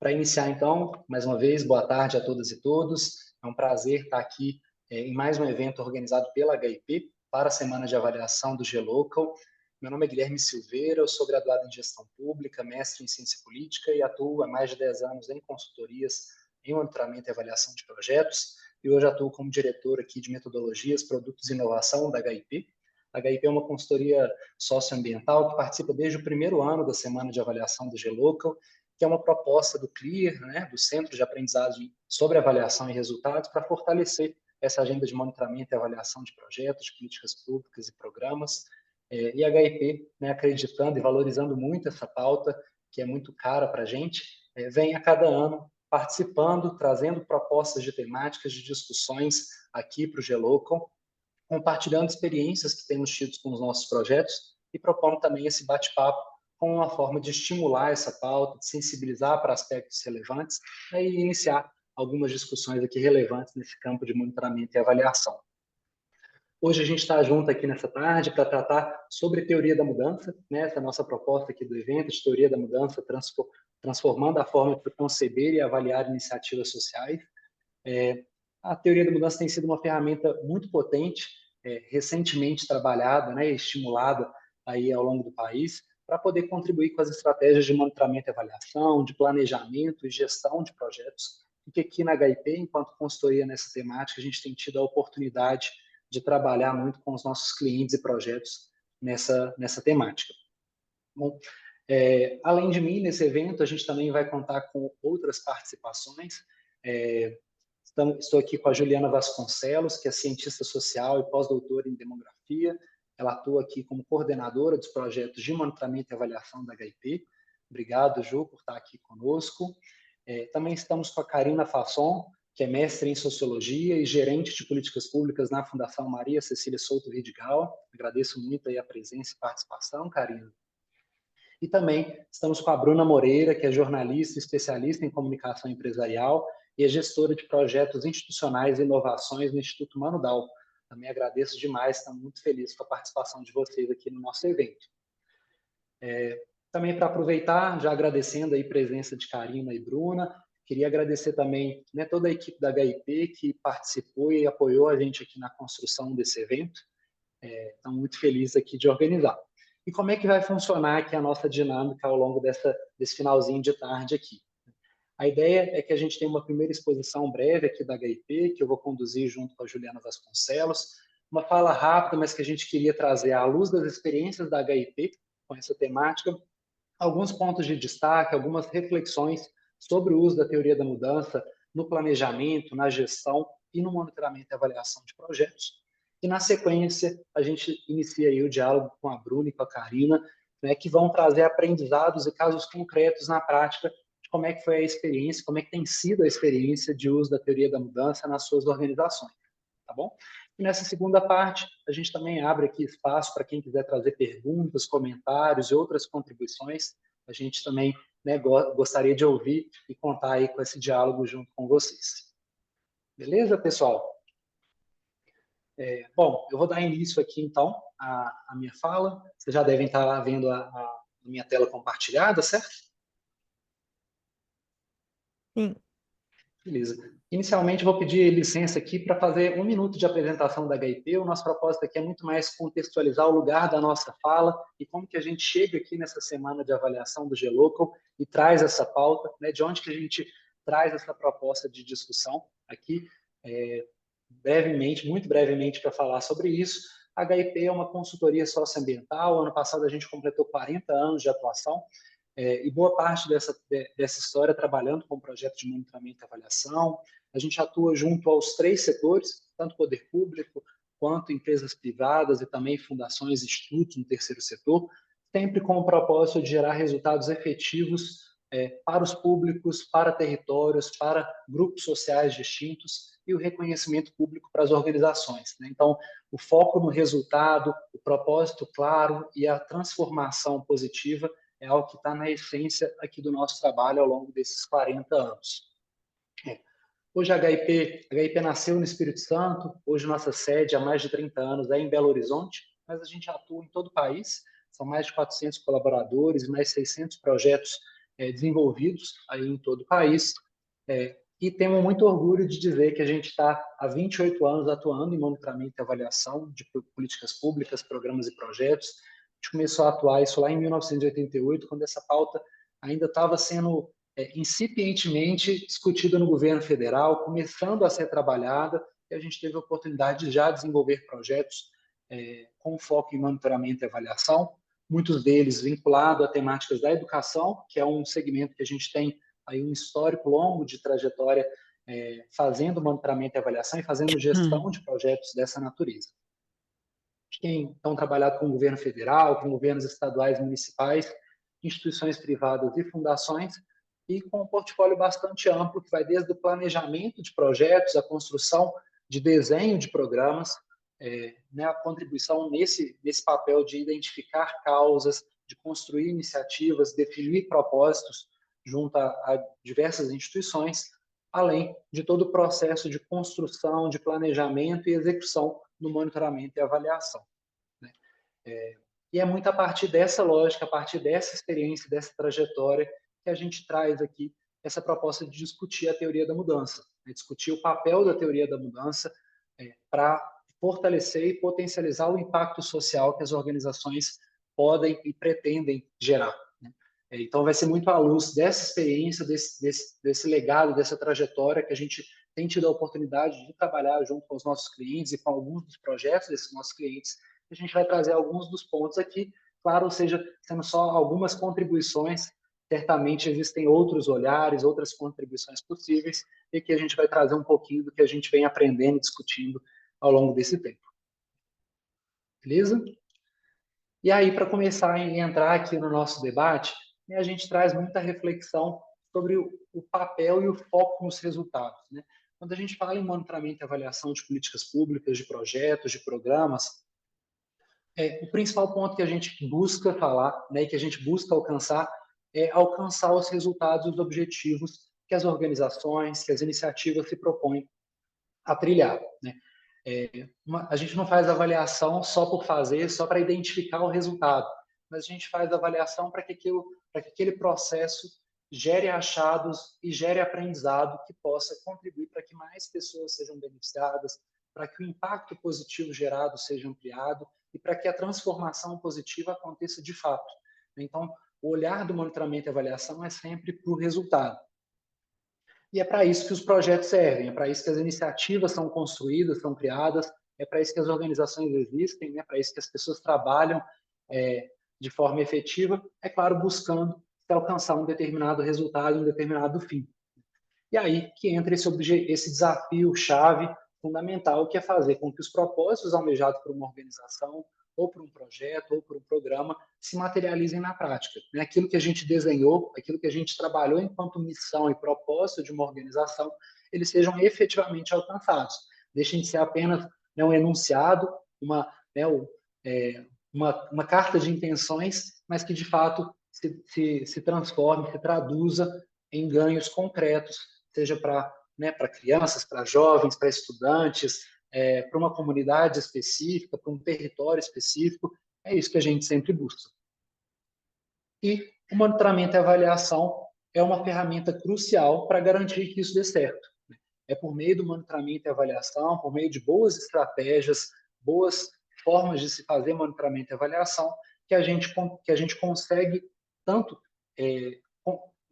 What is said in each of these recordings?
Para iniciar, então, mais uma vez, boa tarde a todas e todos. É um prazer estar aqui em mais um evento organizado pela HIP para a Semana de Avaliação do G-Local. Meu nome é Guilherme Silveira, eu sou graduado em Gestão Pública, mestre em Ciência Política e atuo há mais de 10 anos em consultorias em monitoramento e avaliação de projetos. E hoje atuo como diretor aqui de Metodologias, Produtos e Inovação da HIP. A HIP é uma consultoria socioambiental que participa desde o primeiro ano da Semana de Avaliação do G-Local, que é uma proposta do CLEAR, né, do Centro de Aprendizagem sobre Avaliação e Resultados, para fortalecer essa agenda de monitoramento e avaliação de projetos, de políticas públicas e programas. E a HIP, né, acreditando e valorizando muito essa pauta, que é muito cara para a gente, vem a cada ano participando, trazendo propostas de temáticas, de discussões aqui para o G-Local, compartilhando experiências que temos tido com os nossos projetos e propondo também esse bate-papo como uma forma de estimular essa pauta, de sensibilizar para aspectos relevantes, né, e iniciar algumas discussões aqui relevantes nesse campo de monitoramento e avaliação. Hoje a gente está junto aqui nessa tarde para tratar sobre teoria da mudança, né, essa nossa proposta aqui do evento de teoria da mudança, transformando a forma de conceber e avaliar iniciativas sociais. A teoria da mudança tem sido uma ferramenta muito potente, recentemente trabalhada, né, e estimulada aí ao longo do país, para poder contribuir com as estratégias de monitoramento e avaliação, de planejamento e gestão de projetos, e que aqui na HIP, enquanto consultoria nessa temática, a gente tem tido a oportunidade de trabalhar muito com os nossos clientes e projetos nessa temática. Bom, além de mim, nesse evento, a gente também vai contar com outras participações. Estou aqui com a Juliana Vasconcelos, que é cientista social e pós-doutora em demografia. Ela atua aqui como coordenadora dos projetos de monitoramento e avaliação da HIP. Obrigado, Ju, por estar aqui conosco. Também estamos com a Karina Fasson, que é mestre em Sociologia e gerente de políticas públicas na Fundação Maria Cecília Souto Vidigal. Agradeço muito aí a presença e participação, Karina. E também estamos com a Bruna Moreira, que é jornalista e especialista em comunicação empresarial e é gestora de projetos institucionais e inovações no Instituto Mano Dal. Também agradeço demais, estamos muito felizes com a participação de vocês aqui no nosso evento. Também para aproveitar, já agradecendo aí a presença de Karina e Bruna, queria agradecer também, né, toda a equipe da HIP que participou e apoiou a gente aqui na construção desse evento. Estamos muito felizes aqui de organizar. E como é que vai funcionar aqui a nossa dinâmica ao longo desse finalzinho de tarde aqui? A ideia é que a gente tenha uma primeira exposição breve aqui da HIP, que eu vou conduzir junto com a Juliana Vasconcelos, uma fala rápida, mas que a gente queria trazer à luz das experiências da HIP com essa temática, alguns pontos de destaque, algumas reflexões sobre o uso da teoria da mudança no planejamento, na gestão e no monitoramento e avaliação de projetos. E, na sequência, a gente inicia aí o diálogo com a Bruna e com a Karina, né, que vão trazer aprendizados e casos concretos na prática de como é que foi a experiência, como é que tem sido a experiência de uso da teoria da mudança nas suas organizações, tá bom? E nessa segunda parte, a gente também abre aqui espaço para quem quiser trazer perguntas, comentários e outras contribuições. A gente também, né, gostaria de ouvir e contar aí com esse diálogo junto com vocês. Beleza, pessoal? Bom, eu vou dar início aqui, então, à minha fala. Vocês já devem estar vendo a minha tela compartilhada, certo? Sim. Beleza. Inicialmente, vou pedir licença aqui para fazer 1 minuto de apresentação da HIP. O nosso propósito aqui é muito mais contextualizar o lugar da nossa fala e como que a gente chega aqui nessa semana de avaliação do G-Local e traz essa pauta, né, de onde que a gente traz essa proposta de discussão aqui, brevemente, muito brevemente, para falar sobre isso. A HIP é uma consultoria socioambiental. Ano passado a gente completou 40 anos de atuação, e boa parte dessa história trabalhando com projeto de monitoramento e avaliação. A gente atua junto aos 3 setores, tanto poder público, quanto empresas privadas e também fundações e institutos no terceiro setor, sempre com o propósito de gerar resultados efetivos para os públicos, para territórios, para grupos sociais distintos e o reconhecimento público para as organizações, né? Então, o foco no resultado, o propósito claro e a transformação positiva é algo que está na essência aqui do nosso trabalho ao longo desses 40 anos. Hoje a HIP nasceu no Espírito Santo, hoje nossa sede há mais de 30 anos é em Belo Horizonte, mas a gente atua em todo o país, são mais de 400 colaboradores, mais 600 projetos desenvolvidos aí em todo o país. E temos muito orgulho de dizer que a gente está há 28 anos atuando em monitoramento e avaliação de políticas públicas, programas e projetos. A gente começou a atuar isso lá em 1988, quando essa pauta ainda estava sendo incipientemente discutida no governo federal, começando a ser trabalhada, e a gente teve a oportunidade de já desenvolver projetos com foco em monitoramento e avaliação, muitos deles vinculados a temáticas da educação, que é um segmento que a gente tem aí um histórico longo de trajetória fazendo monitoramento e avaliação e fazendo gestão de projetos dessa natureza. Quem estão trabalhando com o governo federal, com governos estaduais, municipais, instituições privadas e fundações, e com um portfólio bastante amplo, que vai desde o planejamento de projetos, a construção de desenho de programas, a contribuição nesse papel de identificar causas, de construir iniciativas, definir propósitos junto a diversas instituições, além de todo o processo de construção, de planejamento e execução no monitoramento e avaliação. E é muito a partir dessa lógica, a partir dessa experiência, dessa trajetória, que a gente traz aqui essa proposta de discutir a teoria da mudança, discutir o papel da teoria da mudança para fortalecer e potencializar o impacto social que as organizações podem e pretendem gerar. Então, vai ser muito à luz dessa experiência, desse legado, dessa trajetória que a gente tem tido a oportunidade de trabalhar junto com os nossos clientes e com alguns dos projetos desses nossos clientes. A gente vai trazer alguns dos pontos aqui, claro, ou seja, sendo só algumas contribuições, certamente existem outros olhares, outras contribuições possíveis, e que a gente vai trazer um pouquinho do que a gente vem aprendendo e discutindo ao longo desse tempo. Beleza? E aí, para começar a entrar aqui no nosso debate, a gente traz muita reflexão sobre o papel e o foco nos resultados. Quando a gente fala em monitoramento e avaliação de políticas públicas, de projetos, de programas, o principal ponto que a gente busca falar, e que a gente busca alcançar, é alcançar os resultados e os objetivos que as organizações, que as iniciativas se propõem a trilhar. A gente não faz avaliação só por fazer, só para identificar o resultado, mas a gente faz avaliação para que aquele processo gere achados e gere aprendizado que possa contribuir para que mais pessoas sejam beneficiadas, para que o impacto positivo gerado seja ampliado e para que a transformação positiva aconteça de fato. Então, o olhar do monitoramento e avaliação é sempre para o resultado. E é para isso que os projetos servem, é para isso que as iniciativas são construídas, são criadas, é para isso que as organizações existem, é para isso que as pessoas trabalham de forma efetiva, é claro, buscando alcançar um determinado resultado, um determinado fim. E aí que entra esse desafio-chave fundamental, que é fazer com que os propósitos almejados por uma organização, ou por um projeto, ou por um programa, se materializem na prática. Aquilo que a gente desenhou, aquilo que a gente trabalhou enquanto missão e propósito de uma organização, eles sejam efetivamente alcançados. Deixem de ser apenas um enunciado, uma carta de intenções, mas que, de fato, se transforme, se traduza em ganhos concretos, seja para crianças, para jovens, para estudantes, para uma comunidade específica, para um território específico. É isso que a gente sempre busca. E o monitoramento e avaliação é uma ferramenta crucial para garantir que isso dê certo. É por meio do monitoramento e avaliação, por meio de boas estratégias, boas formas de se fazer monitoramento e avaliação, que a gente consegue tanto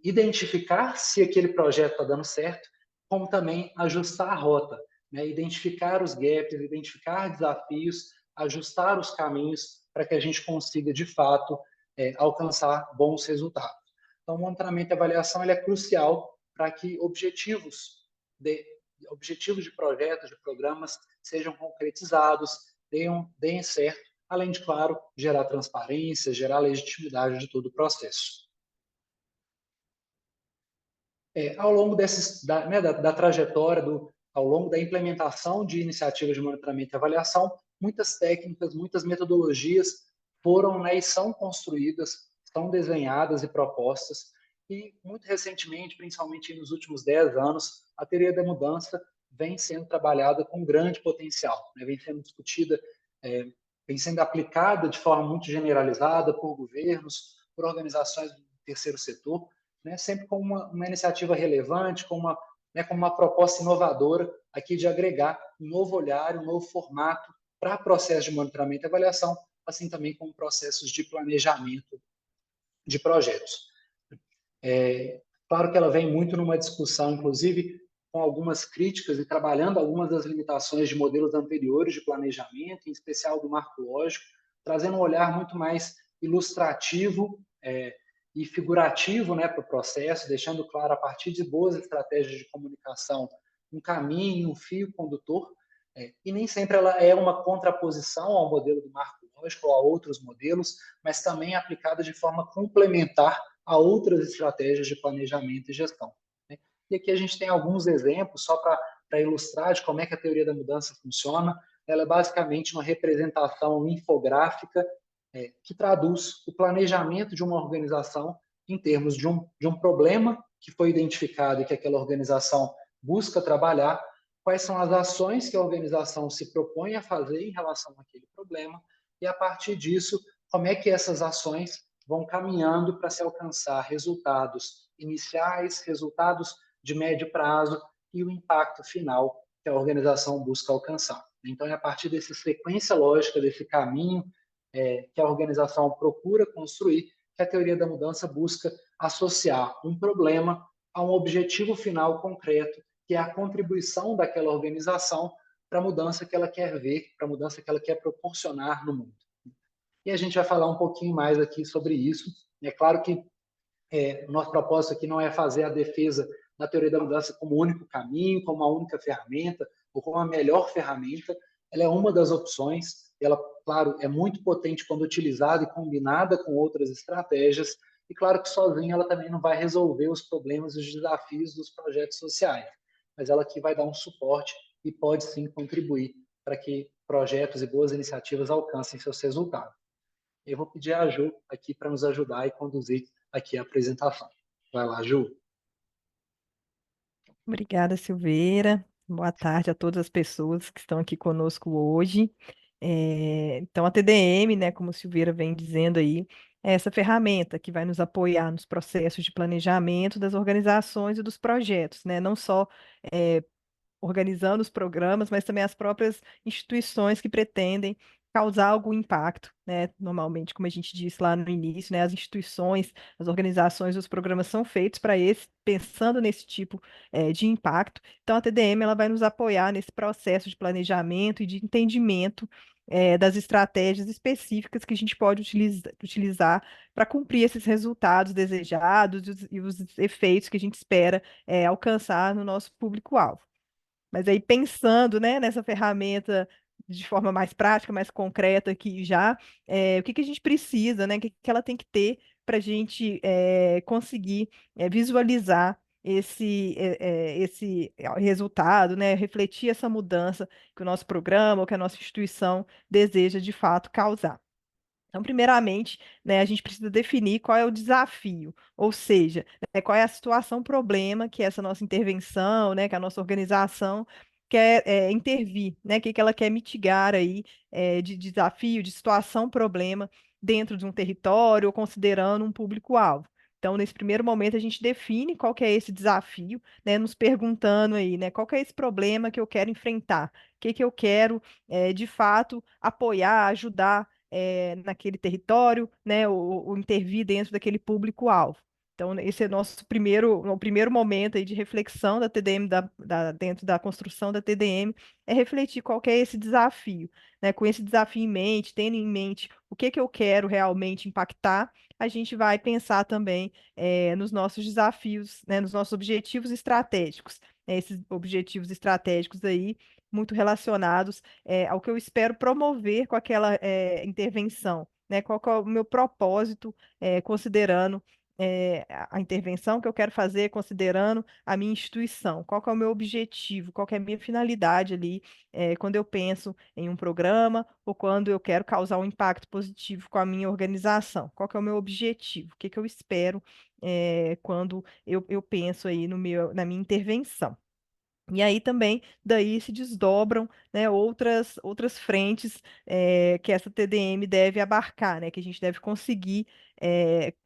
identificar se aquele projeto está dando certo, como também ajustar a rota, identificar os gaps, identificar desafios, ajustar os caminhos para que a gente consiga, de fato, alcançar bons resultados. Então, o monitoramento e avaliação é crucial para que objetivos de projetos, de programas, sejam concretizados, deem certo, além de, claro, gerar transparência, gerar legitimidade de todo o processo. Ao longo da trajetória, ao longo da implementação de iniciativas de monitoramento e avaliação, muitas técnicas, muitas metodologias foram e são construídas, são desenhadas e propostas, e muito recentemente, principalmente nos últimos 10 anos, a teoria da mudança vem sendo trabalhada com grande potencial, vem sendo discutida, vem sendo aplicada de forma muito generalizada por governos, por organizações do terceiro setor, né, sempre como uma iniciativa relevante, como uma proposta inovadora aqui de agregar um novo olhar, um novo formato para processo de monitoramento e avaliação, assim também como processos de planejamento de projetos. Claro que ela vem muito numa discussão, inclusive com algumas críticas e trabalhando algumas das limitações de modelos anteriores de planejamento, em especial do marco lógico, trazendo um olhar muito mais ilustrativo e figurativo, né, para o processo, deixando claro, a partir de boas estratégias de comunicação, um caminho, um fio condutor, e nem sempre ela é uma contraposição ao modelo do marco lógico ou a outros modelos, mas também aplicada de forma complementar a outras estratégias de planejamento e gestão, né? E aqui a gente tem alguns exemplos, só para ilustrar de como é que a teoria da mudança funciona. Ela é basicamente uma representação infográfica que traduz o planejamento de uma organização em termos de um problema que foi identificado e que aquela organização busca trabalhar, quais são as ações que a organização se propõe a fazer em relação àquele problema, e a partir disso, como é que essas ações vão caminhando para se alcançar resultados iniciais, resultados de médio prazo e o impacto final que a organização busca alcançar. Então, é a partir dessa sequência lógica, desse caminho que a organização procura construir, que a teoria da mudança busca associar um problema a um objetivo final concreto, que é a contribuição daquela organização para a mudança que ela quer ver, para a mudança que ela quer proporcionar no mundo. E a gente vai falar um pouquinho mais aqui sobre isso. É claro que o nosso propósito aqui não é fazer a defesa da teoria da mudança como único caminho, como a única ferramenta, ou como a melhor ferramenta. Ela é uma das opções. Ela, claro, é muito potente quando utilizada e combinada com outras estratégias. E claro que sozinha ela também não vai resolver os problemas e os desafios dos projetos sociais. Mas ela aqui vai dar um suporte e pode sim contribuir para que projetos e boas iniciativas alcancem seus resultados. Eu vou pedir a Ju aqui para nos ajudar e conduzir aqui a apresentação. Vai lá, Ju. Obrigada, Silveira. Boa tarde a todas as pessoas que estão aqui conosco hoje. Então, a TDM, né, como a Silveira vem dizendo aí, é essa ferramenta que vai nos apoiar nos processos de planejamento das organizações e dos projetos, né? Não só organizando os programas, mas também as próprias instituições que pretendem causar algum impacto, né? Normalmente, como a gente disse lá no início, né, as instituições, as organizações, os programas são feitos para esse, pensando nesse tipo de impacto. Então, a TDM ela vai nos apoiar nesse processo de planejamento e de entendimento das estratégias específicas que a gente pode utilizar para cumprir esses resultados desejados e os efeitos que a gente espera alcançar no nosso público-alvo. Mas aí pensando, né, nessa ferramenta de forma mais prática, mais concreta aqui já, o que que a gente precisa, né? O que que ela tem que ter para a gente conseguir visualizar esse resultado, né? Refletir essa mudança que o nosso programa ou que a nossa instituição deseja de fato causar. Então, primeiramente, né, a gente precisa definir qual é o desafio, ou seja, né, qual é a situação, problema que essa nossa intervenção, né, que a nossa organização quer intervir, né, o que que ela quer mitigar aí de desafio, de situação, problema dentro de um território ou considerando um público-alvo. Então, nesse primeiro momento, a gente define qual que é esse desafio, né, nos perguntando aí, né, qual que é esse problema que eu quero enfrentar, o que que eu quero, de fato, apoiar, ajudar naquele território, né, ou intervir dentro daquele público-alvo. Então, esse é o primeiro momento aí de reflexão da TDM, dentro da construção da TDM, é refletir qual que é esse desafio, né? Com esse desafio em mente, tendo em mente o que que eu quero realmente impactar, a gente vai pensar também nos nossos desafios, né, nos nossos objetivos estratégicos. Esses objetivos estratégicos aí, muito relacionados ao que eu espero promover com aquela intervenção, né? Qual que é o meu propósito, considerando a intervenção que eu quero fazer, considerando a minha instituição, qual que é o meu objetivo, qual que é a minha finalidade ali, quando eu penso em um programa ou quando eu quero causar um impacto positivo com a minha organização, qual que é o meu objetivo, o que que eu espero quando eu penso aí no na minha intervenção. E aí também, daí se desdobram, né, outras frentes que essa TDM deve abarcar, né, que a gente deve conseguir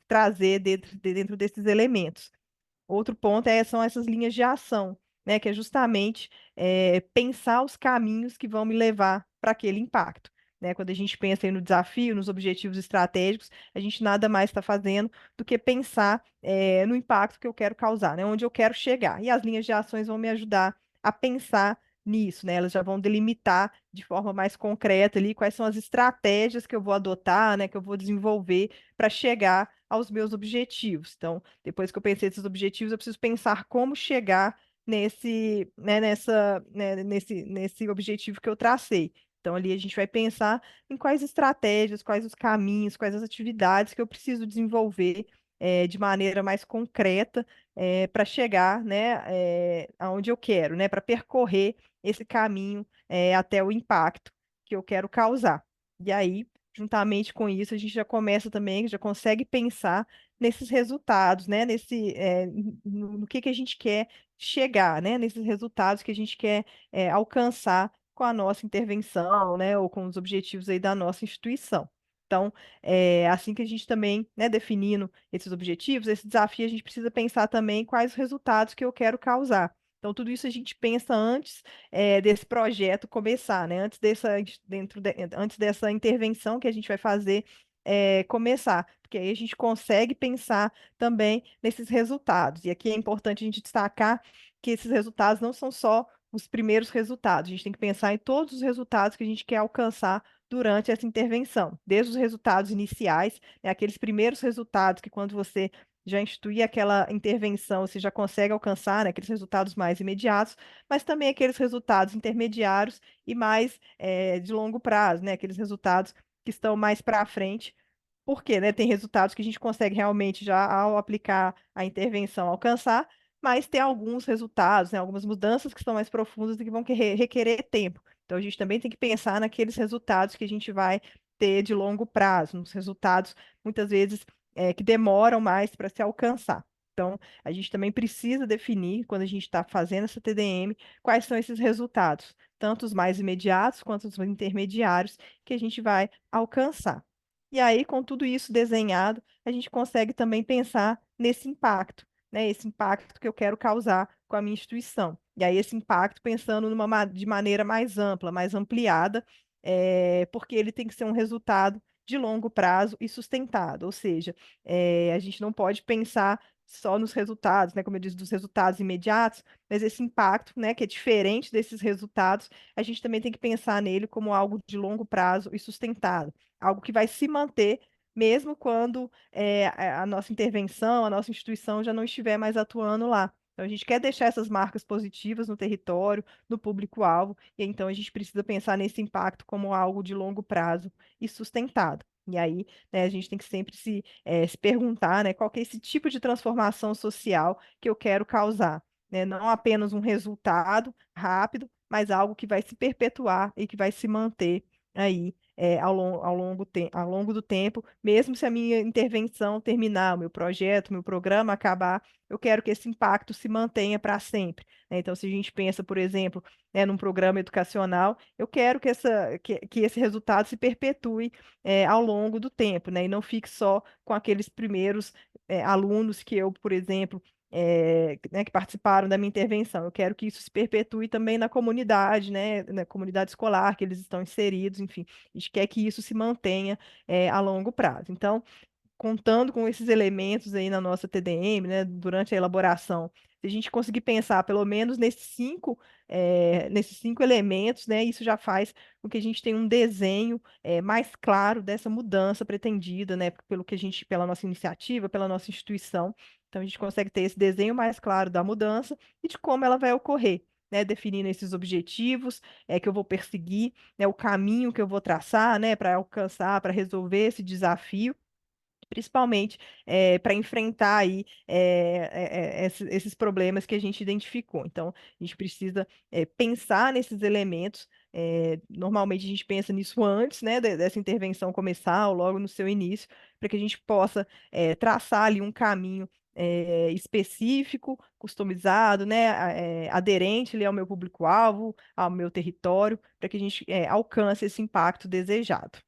trazer dentro desses elementos. Outro ponto são essas linhas de ação, né, que é justamente pensar os caminhos que vão me levar para aquele impacto. Né? Quando a gente pensa aí no desafio, nos objetivos estratégicos, a gente nada mais está fazendo do que pensar no impacto que eu quero causar, né, onde eu quero chegar. E as linhas de ações vão me ajudar a pensar nisso, né? Elas já vão delimitar de forma mais concreta ali quais são as estratégias que eu vou adotar, né, que eu vou desenvolver para chegar aos meus objetivos. Então, depois que eu pensei nesses objetivos, eu preciso pensar como chegar nesse objetivo que eu tracei. Então, ali a gente vai pensar em quais estratégias, quais os caminhos, quais as atividades que eu preciso desenvolver de maneira mais concreta para chegar, né, aonde eu quero, né, para percorrer esse caminho até o impacto que eu quero causar. E aí, juntamente com isso, a gente já começa também, já consegue pensar nesses resultados, né? No que a gente quer chegar, né? Nesses resultados que a gente quer alcançar com a nossa intervenção, né? Ou com os objetivos aí da nossa instituição. Então, assim que a gente também, né, definindo esses objetivos, esse desafio, a gente precisa pensar também quais os resultados que eu quero causar. Então, tudo isso a gente pensa antes desse projeto começar, né? Antes dessa intervenção que a gente vai fazer começar, porque aí a gente consegue pensar também nesses resultados. E aqui é importante a gente destacar que esses resultados não são só os primeiros resultados, a gente tem que pensar em todos os resultados que a gente quer alcançar durante essa intervenção, desde os resultados iniciais, né, aqueles primeiros resultados que quando você já instituir aquela intervenção, você já consegue alcançar, né, aqueles resultados mais imediatos, mas também aqueles resultados intermediários e mais de longo prazo, né, aqueles resultados que estão mais para frente, porque, né, tem resultados que a gente consegue realmente já ao aplicar a intervenção alcançar, mas tem alguns resultados, né, algumas mudanças que são mais profundas e que vão requerer tempo. Então a gente também tem que pensar naqueles resultados que a gente vai ter de longo prazo, nos resultados muitas vezes que demoram mais para se alcançar. Então, a gente também precisa definir, quando a gente está fazendo essa TDM, quais são esses resultados, tanto os mais imediatos quanto os intermediários, que a gente vai alcançar. E aí, com tudo isso desenhado, a gente consegue também pensar nesse impacto, né? Esse impacto que eu quero causar com a minha instituição. E aí, esse impacto pensando de maneira mais ampla, mais ampliada, porque ele tem que ser um resultado de longo prazo e sustentado. Ou seja, a gente não pode pensar só nos resultados, né? Como eu disse, dos resultados imediatos, mas esse impacto, né, que é diferente desses resultados, a gente também tem que pensar nele como algo de longo prazo e sustentado, algo que vai se manter mesmo quando a nossa intervenção, a nossa instituição já não estiver mais atuando lá. Então, a gente quer deixar essas marcas positivas no território, no público-alvo, e então a gente precisa pensar nesse impacto como algo de longo prazo e sustentado. E aí, né, a gente tem que sempre se perguntar, né, qual que é esse tipo de transformação social que eu quero causar, né? Não apenas um resultado rápido, mas algo que vai se perpetuar e que vai se manter aí ao longo do tempo, mesmo se a minha intervenção terminar, o meu projeto, o meu programa acabar, eu quero que esse impacto se mantenha para sempre. Né? Então, se a gente pensa, por exemplo, num programa educacional, eu quero que esse resultado se perpetue ao longo do tempo, né? E não fique só com aqueles primeiros alunos que eu, por exemplo, né, que participaram da minha intervenção. Eu quero que isso se perpetue também na comunidade, né, na comunidade escolar que eles estão inseridos, enfim. A gente quer que isso se mantenha a longo prazo. Então, contando com esses elementos aí na nossa TDM, né, durante a elaboração, se a gente conseguir pensar pelo menos nesses cinco elementos, né, isso já faz com que a gente tenha um desenho mais claro dessa mudança pretendida, né, pela nossa iniciativa, pela nossa instituição. Então, a gente consegue ter esse desenho mais claro da mudança e de como ela vai ocorrer. Né, definindo esses objetivos que eu vou perseguir, né, o caminho que eu vou traçar, né, para alcançar, para resolver esse desafio, principalmente para enfrentar aí esses problemas que a gente identificou. Então, a gente precisa pensar nesses elementos. Normalmente a gente pensa nisso antes, né, dessa intervenção começar, ou logo no seu início, para que a gente possa traçar ali um caminho específico, customizado, né, aderente ali ao meu público-alvo, ao meu território, para que a gente alcance esse impacto desejado.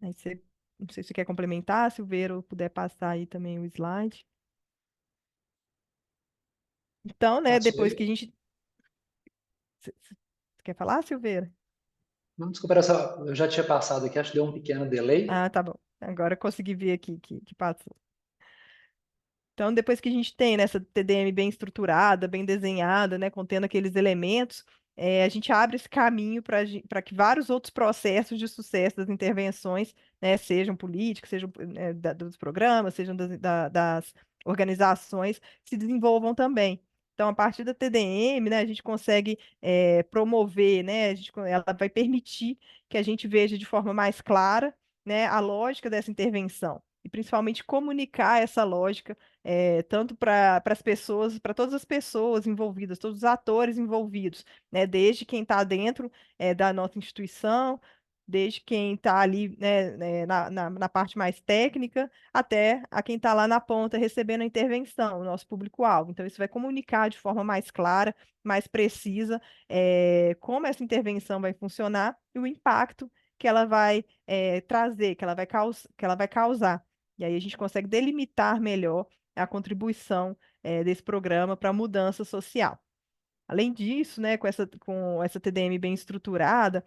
Aí você, não sei se você quer complementar, Silveira, ou puder passar aí também o slide. Então, né, Posso depois que a ir? gente. Você quer falar, Silveira? Não, desculpa, eu já tinha passado aqui, acho que deu um pequeno delay. Ah, tá bom. Agora eu consegui ver aqui que passou. Então, depois que a gente tem, né, essa TDM bem estruturada, bem desenhada, né, contendo aqueles elementos, a gente abre esse caminho para que vários outros processos de sucesso das intervenções, né, sejam políticos, sejam dos programas, sejam das organizações, se desenvolvam também. Então, a partir da TDM, né, a gente consegue promover, né, ela vai permitir que a gente veja de forma mais clara, né, a lógica dessa intervenção e principalmente comunicar essa lógica tanto para as pessoas, para todas as pessoas envolvidas, todos os atores envolvidos, né, desde quem está dentro da nossa instituição, desde quem está ali na parte mais técnica, até a quem está lá na ponta recebendo a intervenção, o nosso público-alvo. Então, isso vai comunicar de forma mais clara, mais precisa, como essa intervenção vai funcionar e o impacto que ela vai trazer, que ela vai causar. E aí a gente consegue delimitar melhor a contribuição desse programa para a mudança social. Além disso, né, com essa TDM bem estruturada,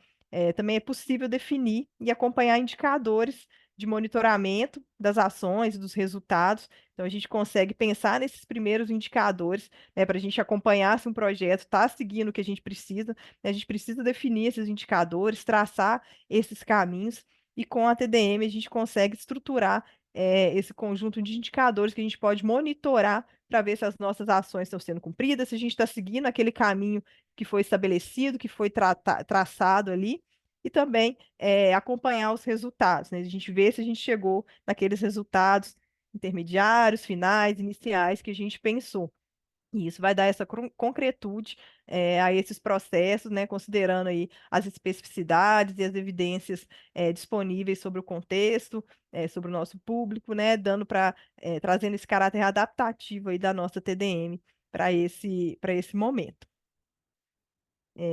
também é possível definir e acompanhar indicadores de monitoramento das ações e dos resultados. Então, a gente consegue pensar nesses primeiros indicadores, né, para a gente acompanhar se um projeto está seguindo o que a gente precisa. Né, a gente precisa definir esses indicadores, traçar esses caminhos, e com a TDM a gente consegue estruturar esse conjunto de indicadores que a gente pode monitorar para ver se as nossas ações estão sendo cumpridas, se a gente está seguindo aquele caminho que foi estabelecido, que foi traçado ali, e também acompanhar os resultados, né? A gente vê se a gente chegou naqueles resultados intermediários, finais, iniciais que a gente pensou. E isso vai dar essa concretude a esses processos, né, considerando aí as especificidades e as evidências disponíveis sobre o contexto, sobre o nosso público, né, dando para trazendo esse caráter adaptativo aí da nossa TDM para esse momento.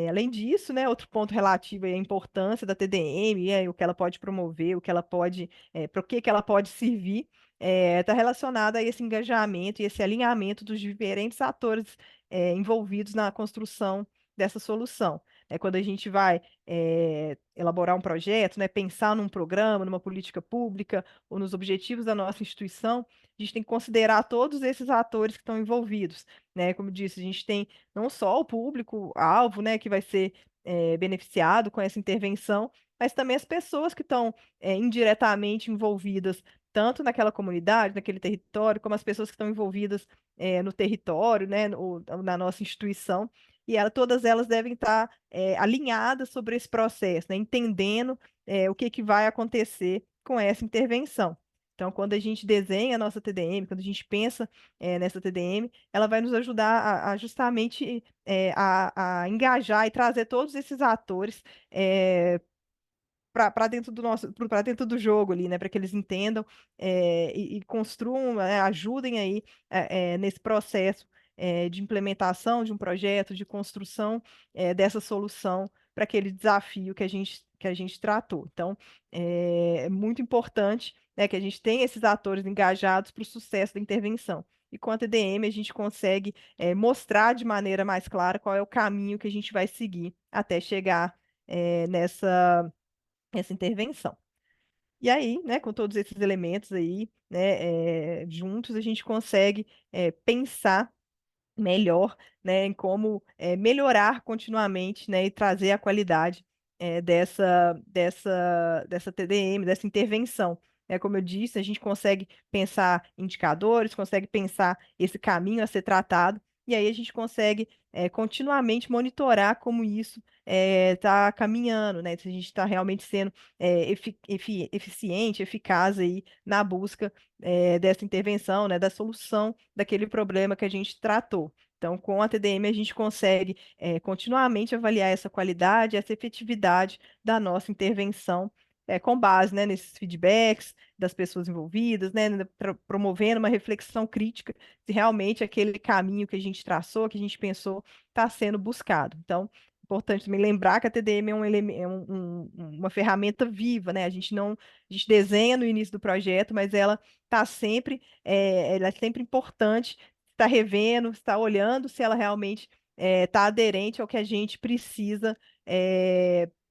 Além disso, né, outro ponto relativo aí à importância da TDM, o que ela pode promover, o que ela pode, para o que ela pode servir, está relacionado a esse engajamento e esse alinhamento dos diferentes atores envolvidos na construção dessa solução. Quando a gente vai elaborar um projeto, né, pensar num programa, numa política pública ou nos objetivos da nossa instituição, a gente tem que considerar todos esses atores que estão envolvidos. Né? Como eu disse, a gente tem não só o público-alvo, né, que vai ser beneficiado com essa intervenção, mas também as pessoas que estão indiretamente envolvidas, tanto naquela comunidade, naquele território, como as pessoas que estão envolvidas no território, né, na nossa instituição. E todas elas devem estar alinhadas sobre esse processo, né, entendendo o que, que vai acontecer com essa intervenção. Então, quando a gente desenha a nossa TDM, quando a gente pensa nessa TDM, ela vai nos ajudar a justamente a engajar e trazer todos esses atores para dentro do nosso, para dentro do jogo ali, né? Para que eles entendam e construam, ajudem aí nesse processo de implementação de um projeto, de construção dessa solução para aquele desafio que a gente tratou. Então, é muito importante, né, que a gente tenha esses atores engajados para o sucesso da intervenção. E com a TDM a gente consegue mostrar de maneira mais clara qual é o caminho que a gente vai seguir até chegar essa intervenção. E aí, né, com todos esses elementos aí, né, juntos, a gente consegue pensar melhor, né, em como melhorar continuamente, né, e trazer a qualidade dessa TDM, dessa intervenção. Como eu disse, a gente consegue pensar indicadores, consegue pensar esse caminho a ser tratado, e aí a gente consegue continuamente monitorar como isso está caminhando, né? Se a gente está realmente sendo eficiente, eficaz aí na busca dessa intervenção, né, da solução daquele problema que a gente tratou. Então, com a TDM, a gente consegue continuamente avaliar essa qualidade, essa efetividade da nossa intervenção com base, né, nesses feedbacks das pessoas envolvidas, né, promovendo uma reflexão crítica se realmente aquele caminho que a gente traçou, que a gente pensou, está sendo buscado. Então, importante também lembrar que a TDM uma ferramenta viva, né? A gente desenha no início do projeto, mas ela é sempre importante estar revendo, estar olhando se ela realmente está aderente ao que a gente precisa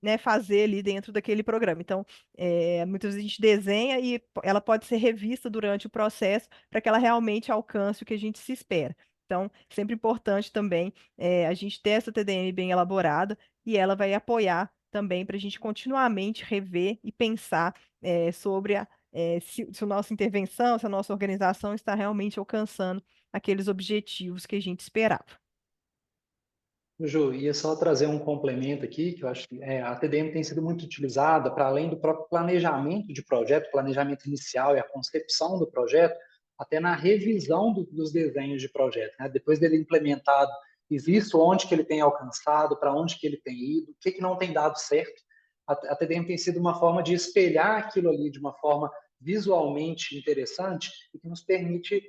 né, fazer ali dentro daquele programa. Então, muitas vezes a gente desenha e ela pode ser revista durante o processo para que ela realmente alcance o que a gente se espera. Então, sempre importante também a gente ter essa TDM bem elaborada e ela vai apoiar também para a gente continuamente rever e pensar sobre se a nossa intervenção, se a nossa organização está realmente alcançando aqueles objetivos que a gente esperava. Ju, ia só trazer um complemento aqui, que eu acho que a TDM tem sido muito utilizada para além do próprio planejamento de projeto, planejamento inicial e a concepção do projeto, até na revisão dos desenhos de projeto, né? Depois dele implementado e visto onde que ele tem alcançado, para onde que ele tem ido, o que não tem dado certo, a TDM tem sido uma forma de espelhar aquilo ali de uma forma visualmente interessante e que nos permite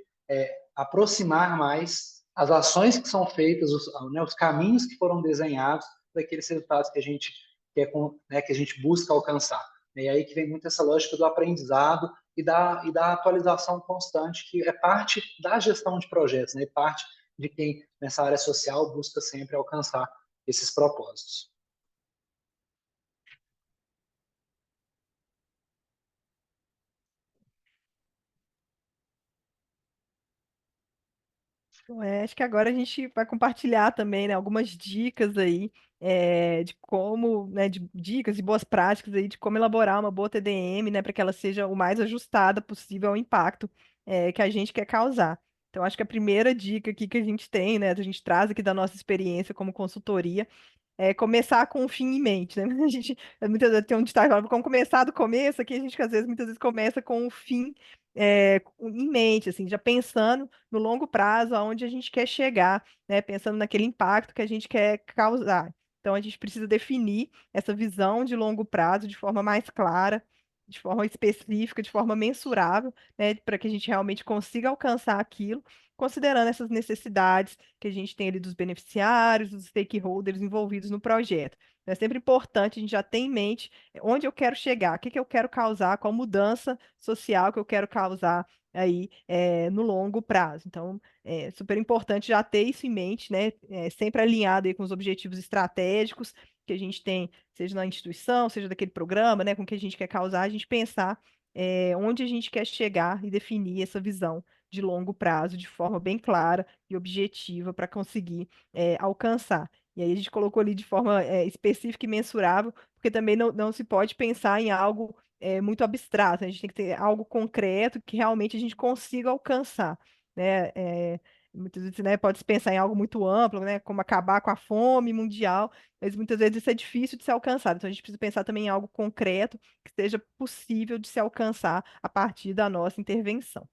aproximar mais as ações que são feitas, os caminhos que foram desenhados daqueles resultados que a gente quer, né, que a gente busca alcançar. E aí que vem muito essa lógica do aprendizado e da atualização constante, que é parte da gestão de projetos, né, e parte de quem nessa área social busca sempre alcançar esses propósitos. Acho que agora a gente vai compartilhar também, né, algumas dicas aí de como, né, de dicas e boas práticas aí de como elaborar uma boa TDM, né, para que ela seja o mais ajustada possível ao impacto que a gente quer causar. Então, acho que a primeira dica aqui que a gente tem, né, a gente traz aqui da nossa experiência como consultoria, começar com o fim em mente, né? A gente muitas vezes tem um ditado que fala, como começar do começo, aqui a gente às vezes muitas vezes começa com o fim em mente, assim, já pensando no longo prazo, aonde a gente quer chegar, né? Pensando naquele impacto que a gente quer causar. Então a gente precisa definir essa visão de longo prazo de forma mais clara, de forma específica, de forma mensurável, né? Para que a gente realmente consiga alcançar aquilo, considerando essas necessidades que a gente tem ali dos beneficiários, dos stakeholders envolvidos no projeto. Então, é sempre importante a gente já ter em mente onde eu quero chegar, o que que eu quero causar, qual mudança social que eu quero causar aí no longo prazo. Então, é super importante já ter isso em mente, né? Sempre alinhado aí com os objetivos estratégicos que a gente tem, seja na instituição, seja daquele programa, né? Com o que a gente quer causar, a gente pensar onde a gente quer chegar e definir essa visão de longo prazo de forma bem clara e objetiva para conseguir alcançar. E aí a gente colocou ali de forma específica e mensurável, porque também não se pode pensar em algo muito abstrato, né? A gente tem que ter algo concreto que realmente a gente consiga alcançar, né? Muitas vezes, né, pode se pensar em algo muito amplo, né, como acabar com a fome mundial, mas muitas vezes isso é difícil de ser alcançado. Então a gente precisa pensar também em algo concreto que seja possível de se alcançar a partir da nossa intervenção.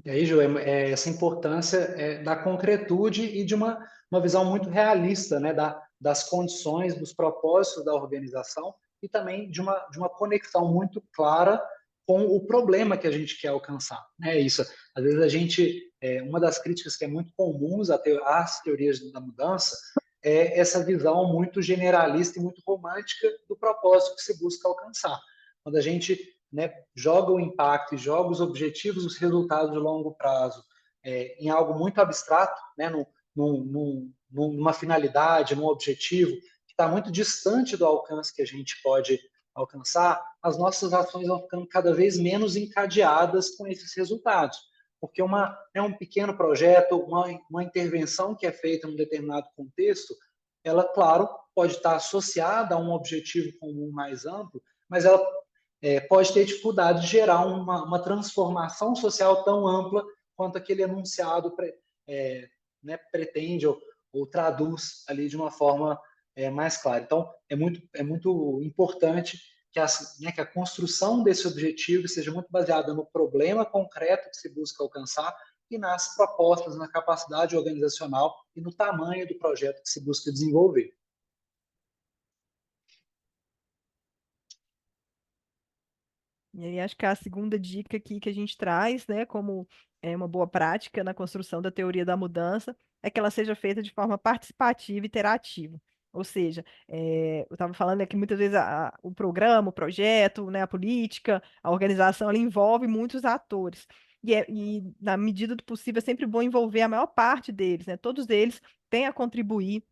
E aí, Ju, essa importância da concretude e de uma visão muito realista, né, das condições, dos propósitos da organização e também de uma conexão muito clara com o problema que a gente quer alcançar. Né? Isso, às vezes a gente, uma das críticas que é muito comuns às teorias da mudança é essa visão muito generalista e muito romântica do propósito que se busca alcançar. Quando a gente, né, joga o impacto e joga os objetivos, os resultados de longo prazo em algo muito abstrato, né, numa finalidade, num objetivo que está muito distante do alcance que a gente pode alcançar, as nossas ações vão ficando cada vez menos encadeadas com esses resultados. Porque um pequeno projeto, uma intervenção que é feita em um determinado contexto, ela, claro, pode estar associada a um objetivo comum mais amplo, mas ela pode ter dificuldade de gerar uma transformação social tão ampla quanto aquele enunciado né, pretende ou traduz ali de uma forma mais clara. Então, é muito importante que a construção desse objetivo seja muito baseada no problema concreto que se busca alcançar e nas propostas, na capacidade organizacional e no tamanho do projeto que se busca desenvolver. E aí acho que a segunda dica aqui que a gente traz, né, como uma boa prática na construção da teoria da mudança, é que ela seja feita de forma participativa e interativa. Ou seja, eu estava falando aqui muitas vezes o programa, o projeto, né, a política, a organização, ela envolve muitos atores. E na medida do possível é sempre bom envolver a maior parte deles, né? Todos eles têm a contribuir,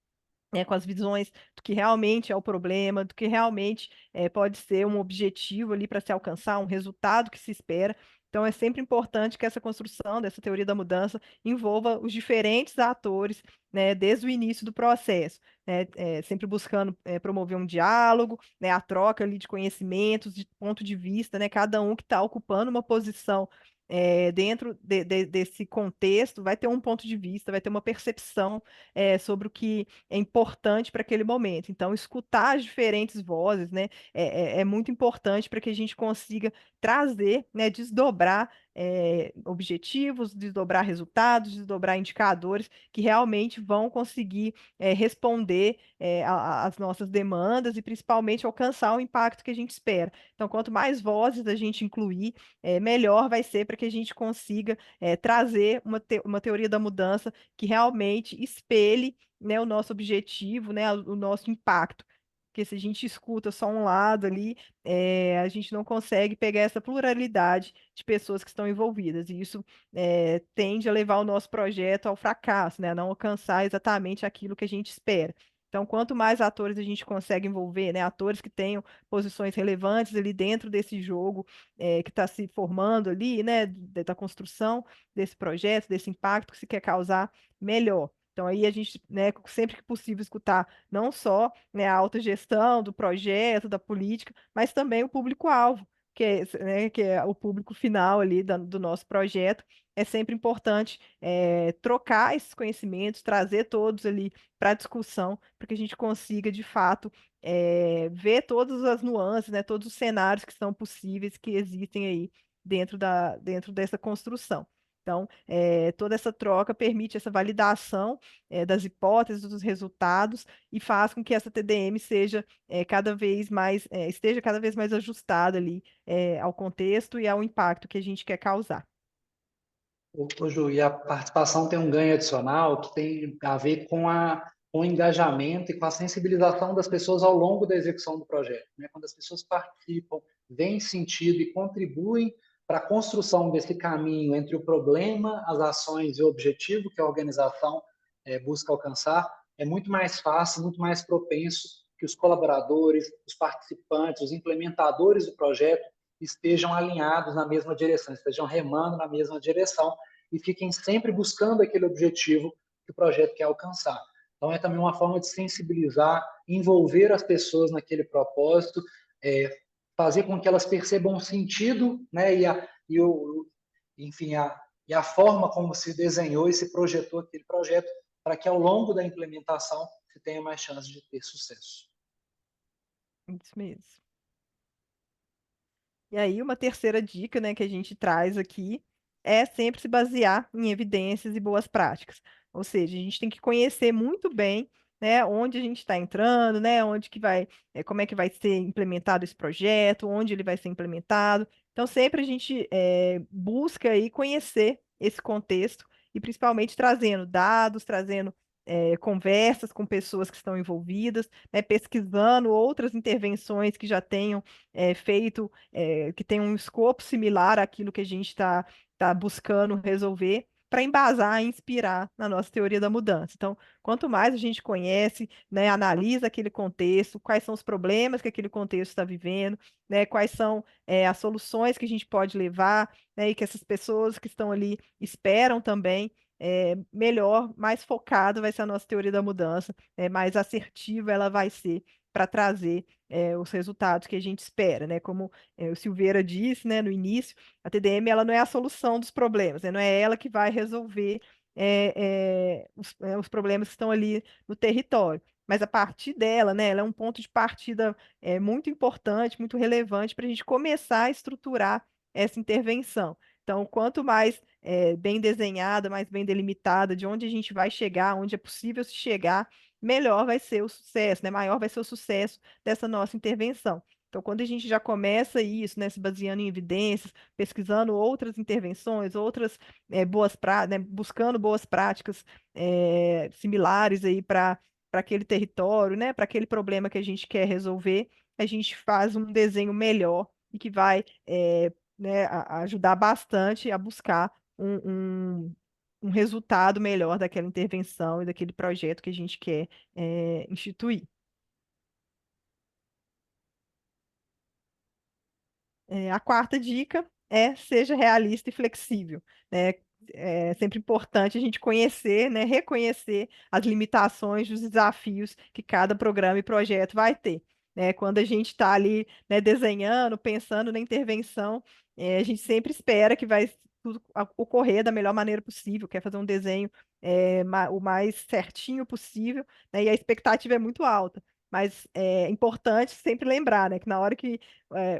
né, com as visões do que realmente é o problema, do que realmente pode ser um objetivo ali para se alcançar, um resultado que se espera. Então, é sempre importante que essa construção dessa teoria da mudança envolva os diferentes atores, né, desde o início do processo, né, sempre buscando promover um diálogo, né, a troca ali de conhecimentos, de ponto de vista, né, cada um que está ocupando uma posição dentro desse contexto vai ter um ponto de vista, vai ter uma percepção sobre o que é importante para aquele momento. Então, escutar as diferentes vozes, né, é muito importante para que a gente consiga trazer, né, desdobrar objetivos, desdobrar resultados, desdobrar indicadores que realmente vão conseguir responder às nossas demandas e principalmente alcançar o impacto que a gente espera. Então, quanto mais vozes a gente incluir, melhor vai ser para que a gente consiga trazer uma teoria da mudança que realmente espelhe, né, o nosso objetivo, né, o nosso impacto. Porque se a gente escuta só um lado ali, a gente não consegue pegar essa pluralidade de pessoas que estão envolvidas. E isso tende a levar o nosso projeto ao fracasso, né, a não alcançar exatamente aquilo que a gente espera. Então, quanto mais atores a gente consegue envolver, né, atores que tenham posições relevantes ali dentro desse jogo que está se formando ali, né, da construção desse projeto, desse impacto que se quer causar, melhor. Então, aí a gente, né, sempre que possível, escutar não só, né, a autogestão do projeto, da política, mas também o público-alvo, que é o público final ali do nosso projeto. É sempre importante trocar esses conhecimentos, trazer todos ali para a discussão, para que a gente consiga, de fato, ver todas as nuances, né, todos os cenários que são possíveis, que existem aí dentro dessa construção. Então, toda essa troca permite essa validação das hipóteses, dos resultados, e faz com que essa TDM seja cada vez mais, esteja cada vez mais ajustada ali ao contexto e ao impacto que a gente quer causar. Ô, Ju, e a participação tem um ganho adicional que tem a ver com o engajamento e com a sensibilização das pessoas ao longo da execução do projeto, né? Quando as pessoas participam, veem sentido e contribuem para a construção desse caminho entre o problema, as ações e o objetivo que a organização busca alcançar, é muito mais fácil, muito mais propenso que os colaboradores, os participantes, os implementadores do projeto estejam alinhados na mesma direção, estejam remando na mesma direção e fiquem sempre buscando aquele objetivo que o projeto quer alcançar. Então, é também uma forma de sensibilizar, envolver as pessoas naquele propósito, fazer com que elas percebam o sentido, né, enfim, e a forma como se desenhou e se projetou aquele projeto, para que ao longo da implementação se tenha mais chance de ter sucesso. Isso mesmo. E aí, uma terceira dica, né, que a gente traz aqui é sempre se basear em evidências e boas práticas. Ou seja, a gente tem que conhecer muito bem, né, onde a gente está entrando, né, onde que vai, como é que vai ser implementado esse projeto, onde ele vai ser implementado. Então, sempre a gente busca aí conhecer esse contexto e principalmente trazendo dados, trazendo conversas com pessoas que estão envolvidas, né, pesquisando outras intervenções que já tenham feito que tem um escopo similar àquilo que a gente tá buscando resolver, para embasar e inspirar na nossa teoria da mudança. Então, quanto mais a gente conhece, né, analisa aquele contexto, quais são os problemas que aquele contexto está vivendo, né, quais são as soluções que a gente pode levar, né, e que essas pessoas que estão ali esperam também, melhor, mais focada vai ser a nossa teoria da mudança, mais assertiva ela vai ser para trazer os resultados que a gente espera, né? Como o Silveira disse, né, no início, a TDM ela não é a solução dos problemas, né? Não é ela que vai resolver os problemas que estão ali no território. Mas a partir dela, né, ela é um ponto de partida muito importante, muito relevante para a gente começar a estruturar essa intervenção. Então, quanto mais bem desenhada, mais bem delimitada, de onde a gente vai chegar, onde é possível se chegar, melhor vai ser o sucesso, né? Maior vai ser o sucesso dessa nossa intervenção. Então, quando a gente já começa isso, né, se baseando em evidências, pesquisando outras intervenções, outras boas práticas, né, buscando boas práticas similares aí para aquele território, né, para aquele problema que a gente quer resolver, a gente faz um desenho melhor e que vai né, ajudar bastante a buscar um resultado melhor daquela intervenção e daquele projeto que a gente quer instituir. A quarta dica é seja realista e flexível, né? É sempre importante a gente conhecer, né, reconhecer as limitações dos desafios que cada programa e projeto vai ter, né? Quando a gente está ali, né, desenhando, pensando na intervenção, a gente sempre espera que vai tudo ocorrer da melhor maneira possível, quer fazer um desenho o mais certinho possível, né? E a expectativa é muito alta. Mas é importante sempre lembrar, né, que na hora que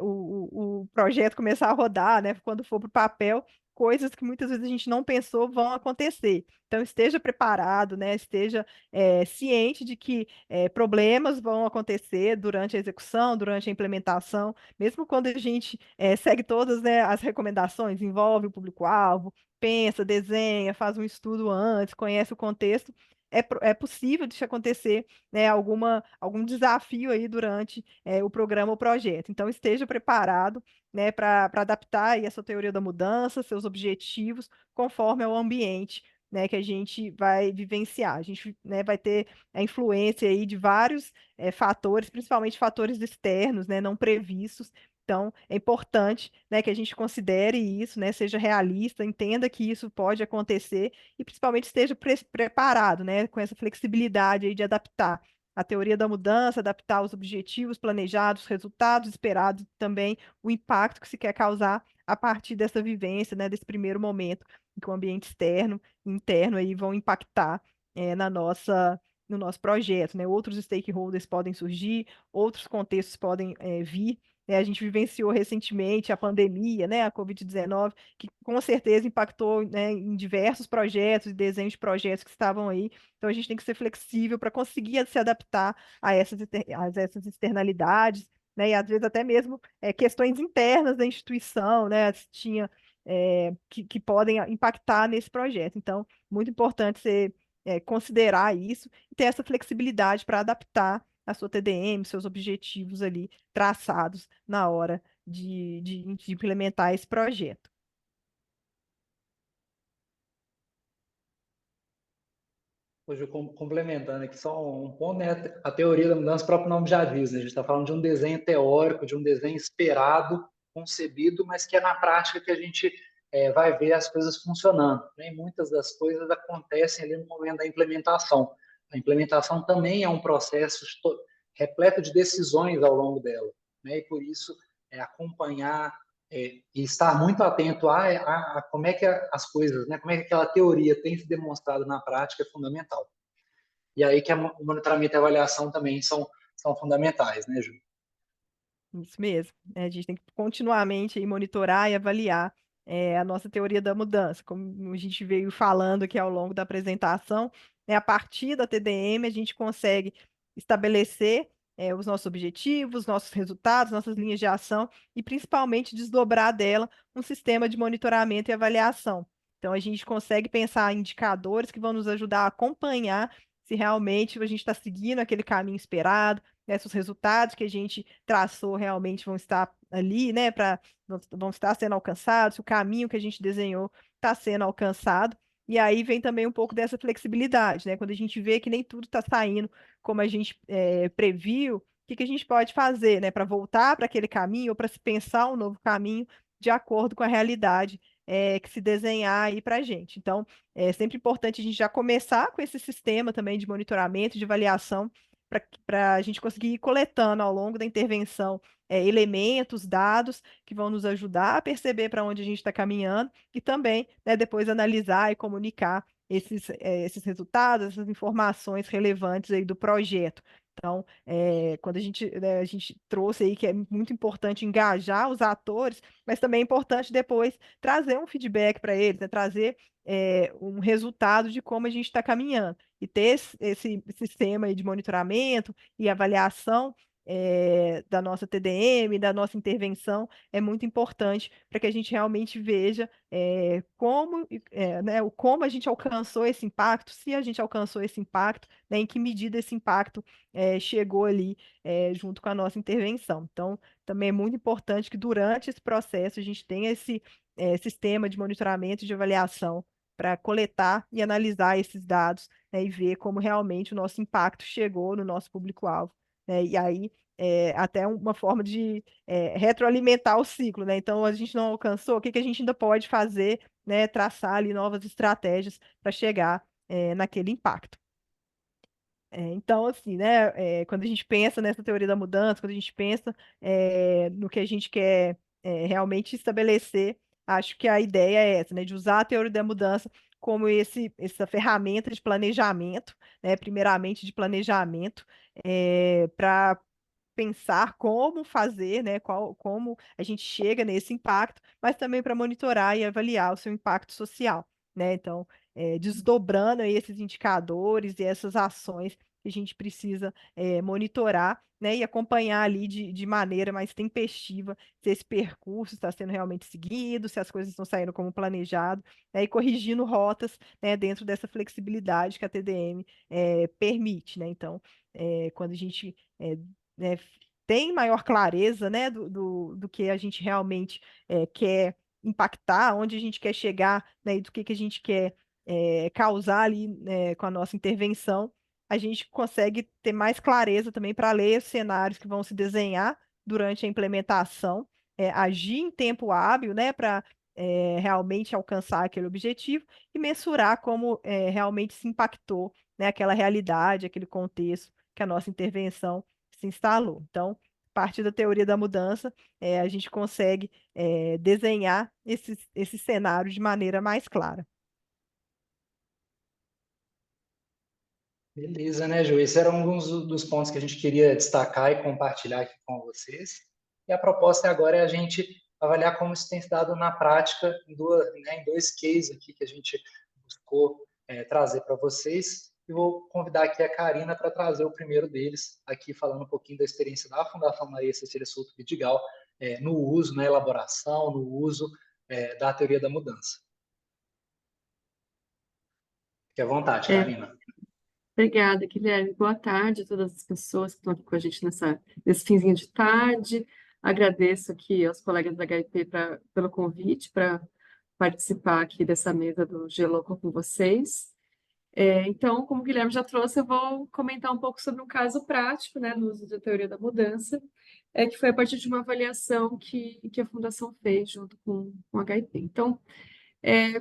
o projeto começar a rodar, né? Quando for para o papel, coisas que muitas vezes a gente não pensou vão acontecer. Então, esteja preparado, né? Esteja ciente de que problemas vão acontecer durante a execução, durante a implementação, mesmo quando a gente segue todas, né, as recomendações, envolve o público-alvo, pensa, desenha, faz um estudo antes, conhece o contexto. É possível de acontecer, né, algum desafio aí durante o programa ou projeto. Então, esteja preparado, né, para adaptar aí essa teoria da mudança, seus objetivos, conforme ao ambiente, né, que a gente vai vivenciar. A gente, né, vai ter a influência aí de vários fatores, principalmente fatores externos, né, não previstos. Então, é importante, né, que a gente considere isso, né, seja realista, entenda que isso pode acontecer e principalmente esteja preparado, né, com essa flexibilidade aí de adaptar a teoria da mudança, adaptar os objetivos planejados, os resultados esperados, e também o impacto que se quer causar a partir dessa vivência, né, desse primeiro momento em que o ambiente externo e interno aí vão impactar no nosso projeto, né? Outros stakeholders podem surgir, outros contextos podem vir. A gente vivenciou recentemente a pandemia, né, a Covid-19, que com certeza impactou, né, em diversos projetos e desenhos de projetos que estavam aí. Então, a gente tem que ser flexível para conseguir se adaptar a essas externalidades, né? E às vezes até mesmo questões internas da instituição, né? Se tinha, que podem impactar nesse projeto. Então, muito importante você considerar isso e ter essa flexibilidade para adaptar a sua TDM, seus objetivos ali traçados na hora de implementar esse projeto. Hoje, complementando aqui só um ponto, né? A teoria da mudança, o próprio nome já diz, né? A gente está falando de um desenho teórico, de um desenho esperado, concebido, mas que é na prática que a gente vai ver as coisas funcionando, né? E muitas das coisas acontecem ali no momento da implementação. A implementação também é um processo repleto de decisões ao longo dela, né? E por isso, acompanhar e estar muito atento a como é que as coisas, né, como é que aquela teoria tem se demonstrado na prática é fundamental. E aí que o monitoramento e a avaliação também são fundamentais, né, Ju? Isso mesmo. A gente tem que continuamente aí monitorar e avaliar a nossa teoria da mudança. Como a gente veio falando aqui ao longo da apresentação, a partir da TDM a gente consegue estabelecer os nossos objetivos, nossos resultados, nossas linhas de ação e principalmente desdobrar dela um sistema de monitoramento e avaliação. Então a gente consegue pensar em indicadores que vão nos ajudar a acompanhar se realmente a gente está seguindo aquele caminho esperado, né, se os resultados que a gente traçou realmente vão estar ali, né, vão estar sendo alcançados, se o caminho que a gente desenhou está sendo alcançado. E aí vem também um pouco dessa flexibilidade, né? Quando a gente vê que nem tudo está saindo como a gente previu, o que que a gente pode fazer, né, para voltar para aquele caminho ou para se pensar um novo caminho de acordo com a realidade que se desenhar aí para a gente. Então, é sempre importante a gente já começar com esse sistema também de monitoramento, de avaliação, para a gente conseguir ir coletando ao longo da intervenção elementos, dados que vão nos ajudar a perceber para onde a gente está caminhando e também, né, depois analisar e comunicar esses resultados, essas informações relevantes aí do projeto. Então, quando né, a gente trouxe aí que é muito importante engajar os atores, mas também é importante depois trazer um feedback para eles, né, trazer um resultado de como a gente está caminhando. E ter esse sistema aí de monitoramento e avaliação da nossa TDM, da nossa intervenção, é muito importante para que a gente realmente veja né, como a gente alcançou esse impacto, se a gente alcançou esse impacto, né, em que medida esse impacto chegou ali junto com a nossa intervenção. Então, também é muito importante que durante esse processo a gente tenha esse sistema de monitoramento e de avaliação para coletar e analisar esses dados, né, e ver como realmente o nosso impacto chegou no nosso público-alvo, né? E aí, até uma forma de retroalimentar o ciclo, né? Então, a gente não alcançou, o que que a gente ainda pode fazer, né? Traçar ali novas estratégias para chegar naquele impacto. Então, assim, né, quando a gente pensa nessa teoria da mudança, quando a gente pensa no que a gente quer realmente estabelecer, acho que a ideia é essa, né, de usar a teoria da mudança como essa ferramenta de planejamento, né, primeiramente de planejamento, para pensar como fazer, né, como a gente chega nesse impacto, mas também para monitorar e avaliar o seu impacto social, né? Então, desdobrando aí esses indicadores e essas ações que a gente precisa monitorar, né, e acompanhar ali de maneira mais tempestiva se esse percurso está sendo realmente seguido, se as coisas estão saindo como planejado, né, e corrigindo rotas, né, dentro dessa flexibilidade que a TDM permite, né? Então, quando a gente né, tem maior clareza, né, do que a gente realmente quer impactar, onde a gente quer chegar, né, e do que a gente quer causar ali, né, com a nossa intervenção, a gente consegue ter mais clareza também para ler os cenários que vão se desenhar durante a implementação, agir em tempo hábil, né, para realmente alcançar aquele objetivo e mensurar como realmente se impactou, né, aquela realidade, aquele contexto que a nossa intervenção se instalou. Então, a partir da teoria da mudança, a gente consegue desenhar esse cenário de maneira mais clara. Beleza, né, Ju? Esse era um dos pontos que a gente queria destacar e compartilhar aqui com vocês. E a proposta agora é a gente avaliar como isso tem se dado na prática em dois cases aqui que a gente buscou trazer para vocês. E vou convidar aqui a Karina para trazer o primeiro deles, aqui falando um pouquinho da experiência da Fundação Maria Cecília Souto Vidigal no uso, na elaboração, no uso da teoria da mudança. Fique à vontade, É, Karina. Obrigada, Guilherme. Boa tarde a todas as pessoas que estão aqui com a gente nesse finzinho de tarde. Agradeço aqui aos colegas da HP pelo convite para participar aqui dessa mesa do Geloco com vocês. Então, como o Guilherme já trouxe, eu vou comentar um pouco sobre um caso prático, né, no uso da teoria da mudança, que foi a partir de uma avaliação que a Fundação fez junto com o HP. Então,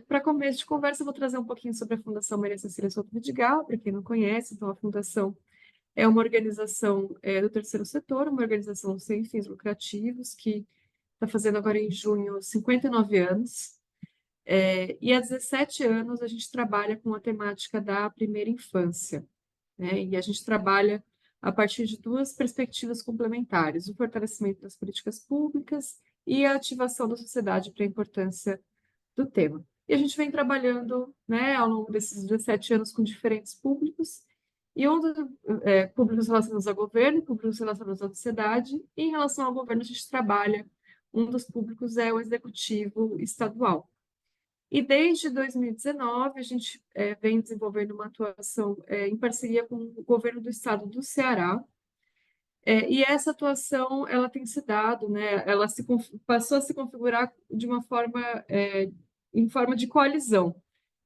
para começo de conversa, eu vou trazer um pouquinho sobre a Fundação Maria Cecília Souto Vidigal, para quem não conhece. Então, a Fundação é uma organização do terceiro setor, uma organização sem fins lucrativos, que está fazendo agora em junho 59 anos. E há 17 anos a gente trabalha com a temática da primeira infância, né? E a gente trabalha a partir de duas perspectivas complementares: o fortalecimento das políticas públicas e a ativação da sociedade para a importância do tema. E a gente vem trabalhando, né, ao longo desses 17 anos com diferentes públicos, e públicos relacionados ao governo, públicos relacionados à sociedade, e em relação ao governo a gente trabalha, um dos públicos é o executivo estadual. E desde 2019 a gente vem desenvolvendo uma atuação em parceria com o governo do estado do Ceará, e essa atuação ela tem se dado, né, ela passou a se configurar de uma forma, em forma de coalizão.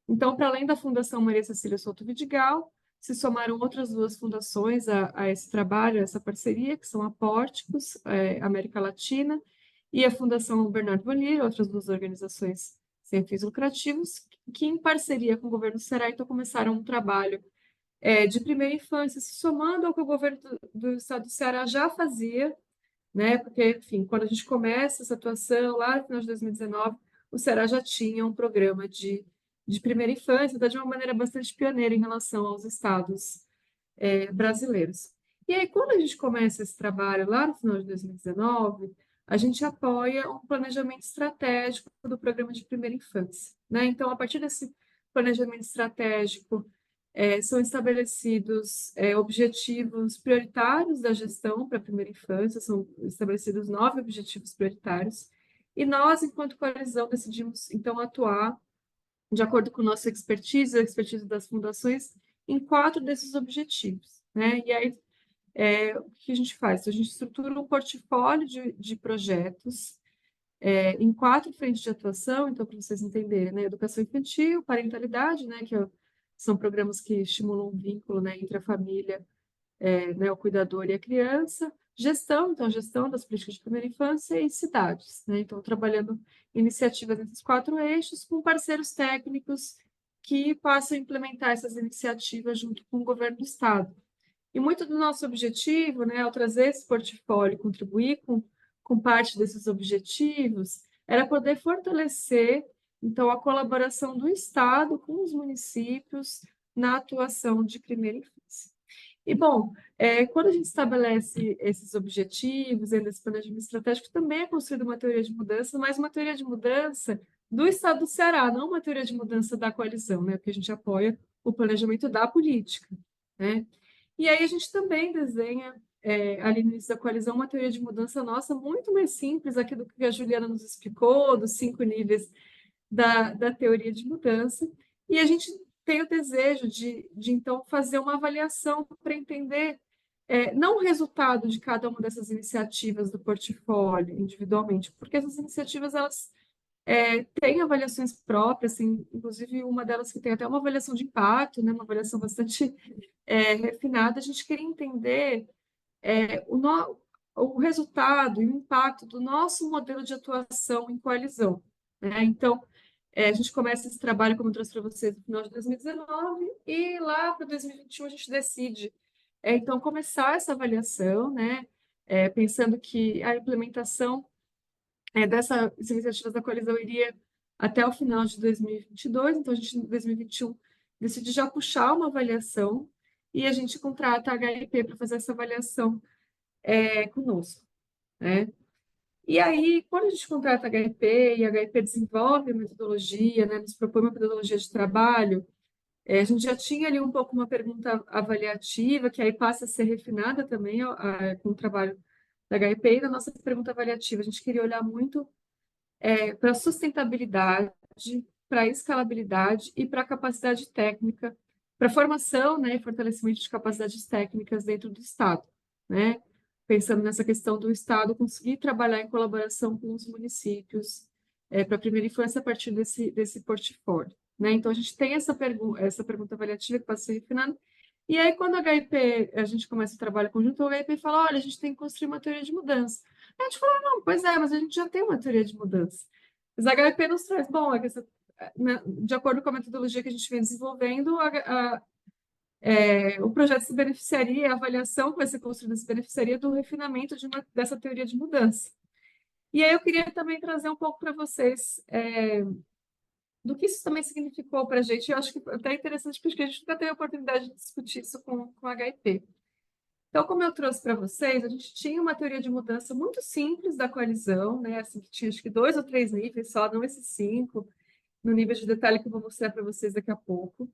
Então, para além da Fundação Maria Cecília Souto Vidigal, se somaram outras duas fundações a esse trabalho, a essa parceria, que são a Pórticos, América Latina, e a Fundação Bernardo Bonilha, outras duas organizações sem fins lucrativos, que em parceria com o governo do Ceará, então começaram um trabalho de primeira infância, se somando ao que o governo do estado do Ceará já fazia, né? Porque, enfim, quando a gente começa essa atuação, lá no final de 2019, o Ceará já tinha um programa de primeira infância, então, de uma maneira bastante pioneira em relação aos estados brasileiros. E aí, quando a gente começa esse trabalho lá no final de 2019, a gente apoia um planejamento estratégico do programa de primeira infância, né? Então, a partir desse planejamento estratégico, são estabelecidos objetivos prioritários da gestão para a primeira infância, são estabelecidos 9 objetivos prioritários, e nós, enquanto coalizão, decidimos, então, atuar de acordo com nossa expertise, a expertise das fundações, em 4 desses objetivos, né? E aí, o que a gente faz? A gente estrutura um portfólio de projetos em 4 frentes de atuação, então, para vocês entenderem, né? Educação infantil, parentalidade, né? São programas que estimulam um vínculo, né, entre a família, né, o cuidador e a criança. Gestão, então, gestão das políticas de primeira infância e cidades, né? Então, trabalhando iniciativas nesses 4 eixos com parceiros técnicos que passam a implementar essas iniciativas junto com o governo do Estado. E muito do nosso objetivo, né, ao trazer esse portfólio, contribuir com parte desses objetivos, era poder fortalecer, então, a colaboração do Estado com os municípios na atuação de primeira infância. E, bom, quando a gente estabelece esses objetivos, esse planejamento estratégico, também é construída uma teoria de mudança, mas uma teoria de mudança do Estado do Ceará, não uma teoria de mudança da coalizão, né? Porque a gente apoia o planejamento da política, né? E aí a gente também desenha, ali no início da coalizão, uma teoria de mudança nossa muito mais simples, aqui do que a Juliana nos explicou, dos 5 níveis da teoria de mudança, e a gente tem o desejo de então, fazer uma avaliação para entender, não o resultado de cada uma dessas iniciativas do portfólio individualmente, porque essas iniciativas, elas têm avaliações próprias, assim, inclusive uma delas que tem até uma avaliação de impacto, né, uma avaliação bastante refinada. A gente queria entender o resultado e o impacto do nosso modelo de atuação em coalizão, né? Então, a gente começa esse trabalho, como eu trouxe para vocês, no final de 2019, e lá para 2021 a gente decide, então, começar essa avaliação, né? Pensando que a implementação dessas iniciativas da coalizão iria até o final de 2022, então a gente, em 2021, decide já puxar uma avaliação, e a gente contrata a HIP para fazer essa avaliação conosco, né? E aí, quando a gente contrata a HIP e a HIP desenvolve a metodologia, né, nos propõe uma metodologia de trabalho, a gente já tinha ali um pouco uma pergunta avaliativa, que aí passa a ser refinada também com o trabalho da HIP, e na nossa pergunta avaliativa a gente queria olhar muito para a sustentabilidade, para a escalabilidade e para a capacidade técnica, para a formação, né, e fortalecimento de capacidades técnicas dentro do Estado, né? Pensando nessa questão do Estado conseguir trabalhar em colaboração com os municípios para a primeira infância a partir desse portfólio, né? Então, a gente tem essa pergunta avaliativa que passa a ser refinada, e aí, quando a gente começa o trabalho conjunto, a HIP fala, olha, a gente tem que construir uma teoria de mudança. A gente fala, não, pois é, mas a gente já tem uma teoria de mudança. Mas a HIP nos traz, bom, de acordo com a metodologia que a gente vem desenvolvendo, o projeto se beneficiaria, a avaliação que vai ser construída se beneficiaria do refinamento dessa teoria de mudança. E aí eu queria também trazer um pouco para vocês do que isso também significou para a gente. Eu acho que é até interessante, porque a gente nunca teve a oportunidade de discutir isso com a HIP. Então, como eu trouxe para vocês, a gente tinha uma teoria de mudança muito simples da coalizão, né? Assim, que tinha acho que 2 ou 3 níveis só, não esses 5, no nível de detalhe que eu vou mostrar para vocês daqui a pouco.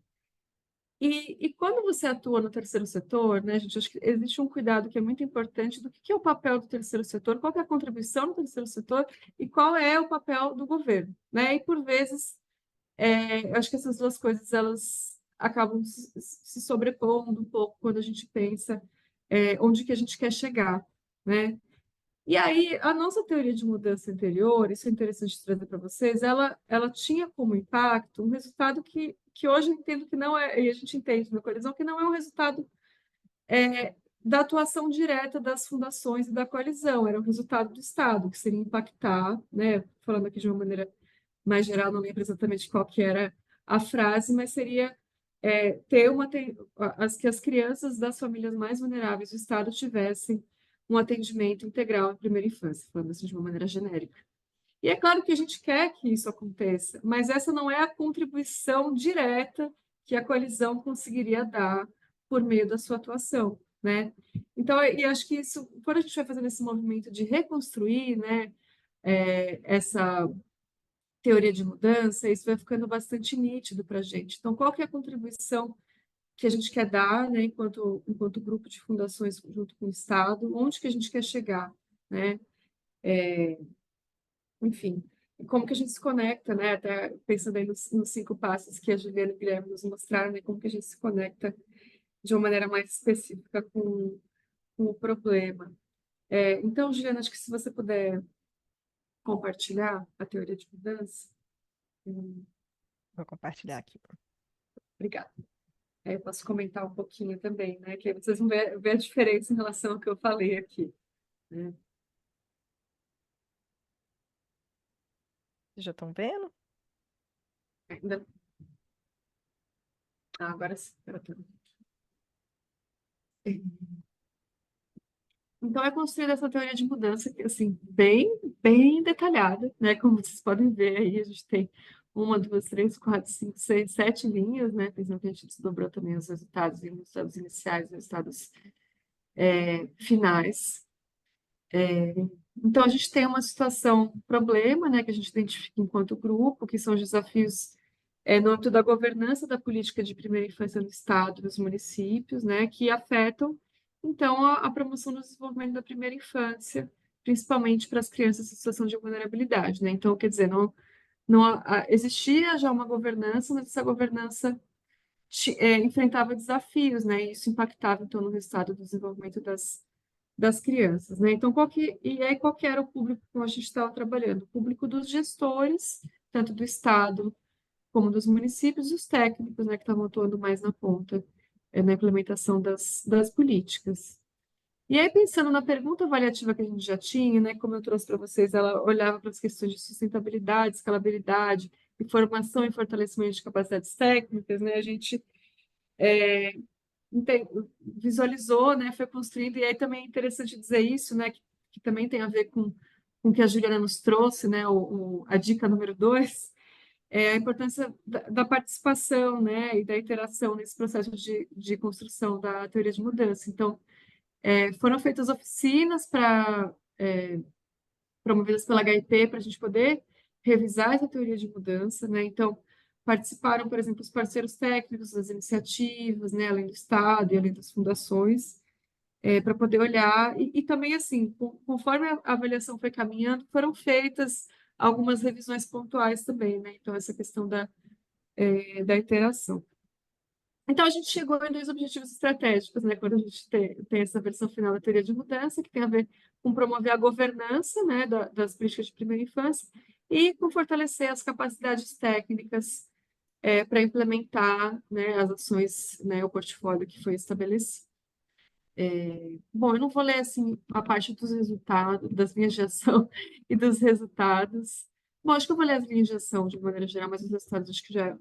E quando você atua no terceiro setor, né, gente, acho que existe um cuidado que é muito importante do que é o papel do terceiro setor, qual que é a contribuição do terceiro setor e qual é o papel do governo, né? E por vezes, eu acho que essas duas coisas elas acabam se sobrepondo um pouco quando a gente pensa onde que a gente quer chegar, né? E aí, a nossa teoria de mudança anterior, isso é interessante trazer para vocês, ela tinha como impacto um resultado que hoje eu entendo que não é, e a gente entende na coalizão, que não é um resultado da atuação direta das fundações e da coalizão, era um resultado do Estado, que seria impactar, né, falando aqui de uma maneira mais geral, não lembro exatamente qual que era a frase, mas seria que as crianças das famílias mais vulneráveis do Estado tivessem um atendimento integral à primeira infância, falando assim de uma maneira genérica. E é claro que a gente quer que isso aconteça, mas essa não é a contribuição direta que a coalizão conseguiria dar por meio da sua atuação, né? Então, e acho que isso, quando a gente vai fazendo esse movimento de reconstruir, né, essa teoria de mudança, isso vai ficando bastante nítido para a gente. Então, qual que é a contribuição que a gente quer dar, né, enquanto grupo de fundações junto com o Estado, onde que a gente quer chegar, né? Enfim, como que a gente se conecta, né? Até pensando aí nos 5 passos que a Juliana e o Guilherme nos mostraram, né? Como que a gente se conecta de uma maneira mais específica com o problema. Então, Juliana, acho que se você puder compartilhar a teoria de mudança. Vou compartilhar aqui. Obrigada. Eu posso comentar um pouquinho também, né? Que aí vocês vão ver a diferença em relação ao que eu falei aqui, né? Vocês já estão vendo? Ainda... agora sim. Então, é construída essa teoria de mudança, que, assim, bem detalhada, né? Como vocês podem ver aí, a gente tem 1, 2, 3, 4, 5, 6, 7 linhas, né? Pensando que a gente desdobrou também os resultados iniciais, os resultados finais. Então, a gente tem uma situação, problema, né? Que a gente identifica enquanto grupo, que são os desafios no âmbito da governança da política de primeira infância no Estado e nos municípios, né? Que afetam então, a promoção do desenvolvimento da primeira infância, principalmente para as crianças em situação de vulnerabilidade, né? Então, quer dizer, existia já uma governança, mas essa governança enfrentava desafios, né? E isso impactava, então, no resultado do desenvolvimento das crianças, né? Então, qual que era o público que a gente estava trabalhando? O público dos gestores, tanto do Estado como dos municípios, e os técnicos, né, que estavam atuando mais na ponta na implementação das políticas. E aí, pensando na pergunta avaliativa que a gente já tinha, né, como eu trouxe para vocês, ela olhava para as questões de sustentabilidade, escalabilidade, formação e fortalecimento de capacidades técnicas, né, a gente visualizou, né, foi construindo, e aí também é interessante dizer isso, né, que também tem a ver com o que a Juliana nos trouxe, né, a dica número 2, a importância da participação, né, e da interação nesse processo de construção da teoria de mudança. Então, foram feitas oficinas promovidas pela HIP para a gente poder revisar essa teoria de mudança, né? Então, participaram, por exemplo, os parceiros técnicos das iniciativas, né, além do Estado e além das fundações, para poder olhar. E também, assim, conforme a avaliação foi caminhando, foram feitas algumas revisões pontuais também, né? Então, essa questão da interação. Então, a gente chegou em 2 objetivos estratégicos, né, quando a gente tem essa versão final da teoria de mudança, que tem a ver com promover a governança, né, das políticas de primeira infância e com fortalecer as capacidades técnicas para implementar, né, as ações, né, o portfólio que foi estabelecido. Bom, eu não vou ler assim a parte dos resultados, das linhas de ação e dos resultados. Bom, acho que eu vou ler as linhas de ação de maneira geral, mas os resultados acho que já é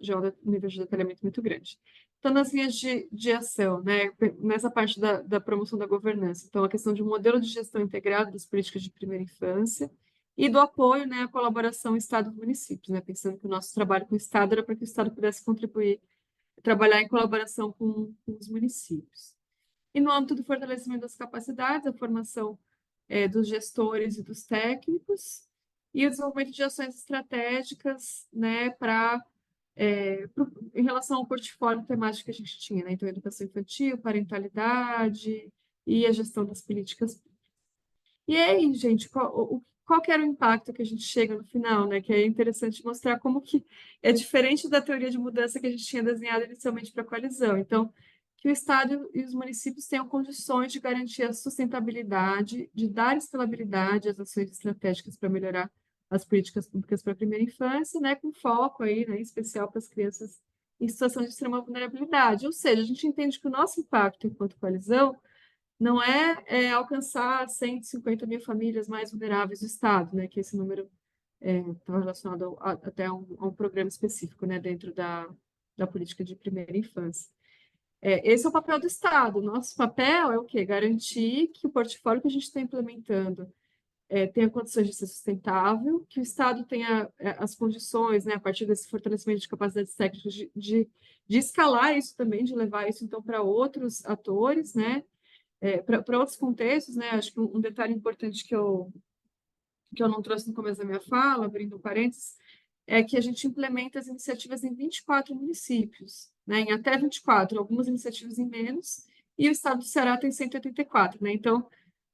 um nível de detalhamento muito grande. Então, nas linhas de ação, né, nessa parte da promoção da governança, então, a questão de um modelo de gestão integrado das políticas de primeira infância e do apoio, né, à colaboração Estado e municípios, né, pensando que o nosso trabalho com o Estado era para que o Estado pudesse contribuir, trabalhar em colaboração com os municípios. E no âmbito do fortalecimento das capacidades, a formação dos gestores e dos técnicos, e o desenvolvimento de ações estratégicas, né, em relação ao portfólio temático que a gente tinha, né? Então, educação infantil, parentalidade e a gestão das políticas. E aí, gente, qual que era o impacto que a gente chega no final, né? Que é interessante mostrar como que é diferente da teoria de mudança que a gente tinha desenhado inicialmente para a coalizão. Então, que o Estado e os municípios tenham condições de garantir a sustentabilidade, de dar escalabilidade às ações estratégicas para melhorar as políticas públicas para a primeira infância, né, com foco aí, né, em especial para as crianças em situação de extrema vulnerabilidade. Ou seja, a gente entende que o nosso impacto enquanto coalizão não é alcançar 150 mil famílias mais vulneráveis do Estado, né, que esse número estava relacionado até a um programa específico, né, dentro da política de primeira infância. Esse é o papel do Estado. Nosso papel é o quê? Garantir que o portfólio que a gente está implementando tenha condições de ser sustentável, que o Estado tenha as condições, né, a partir desse fortalecimento de capacidades técnicas, de escalar isso também, de levar isso, então, para outros atores, né, para outros contextos, né. Acho que um detalhe importante que eu não trouxe no começo da minha fala, abrindo parênteses, é que a gente implementa as iniciativas em 24 municípios, né? Em até 24, algumas iniciativas em menos, e o estado do Ceará tem 184, né? Então,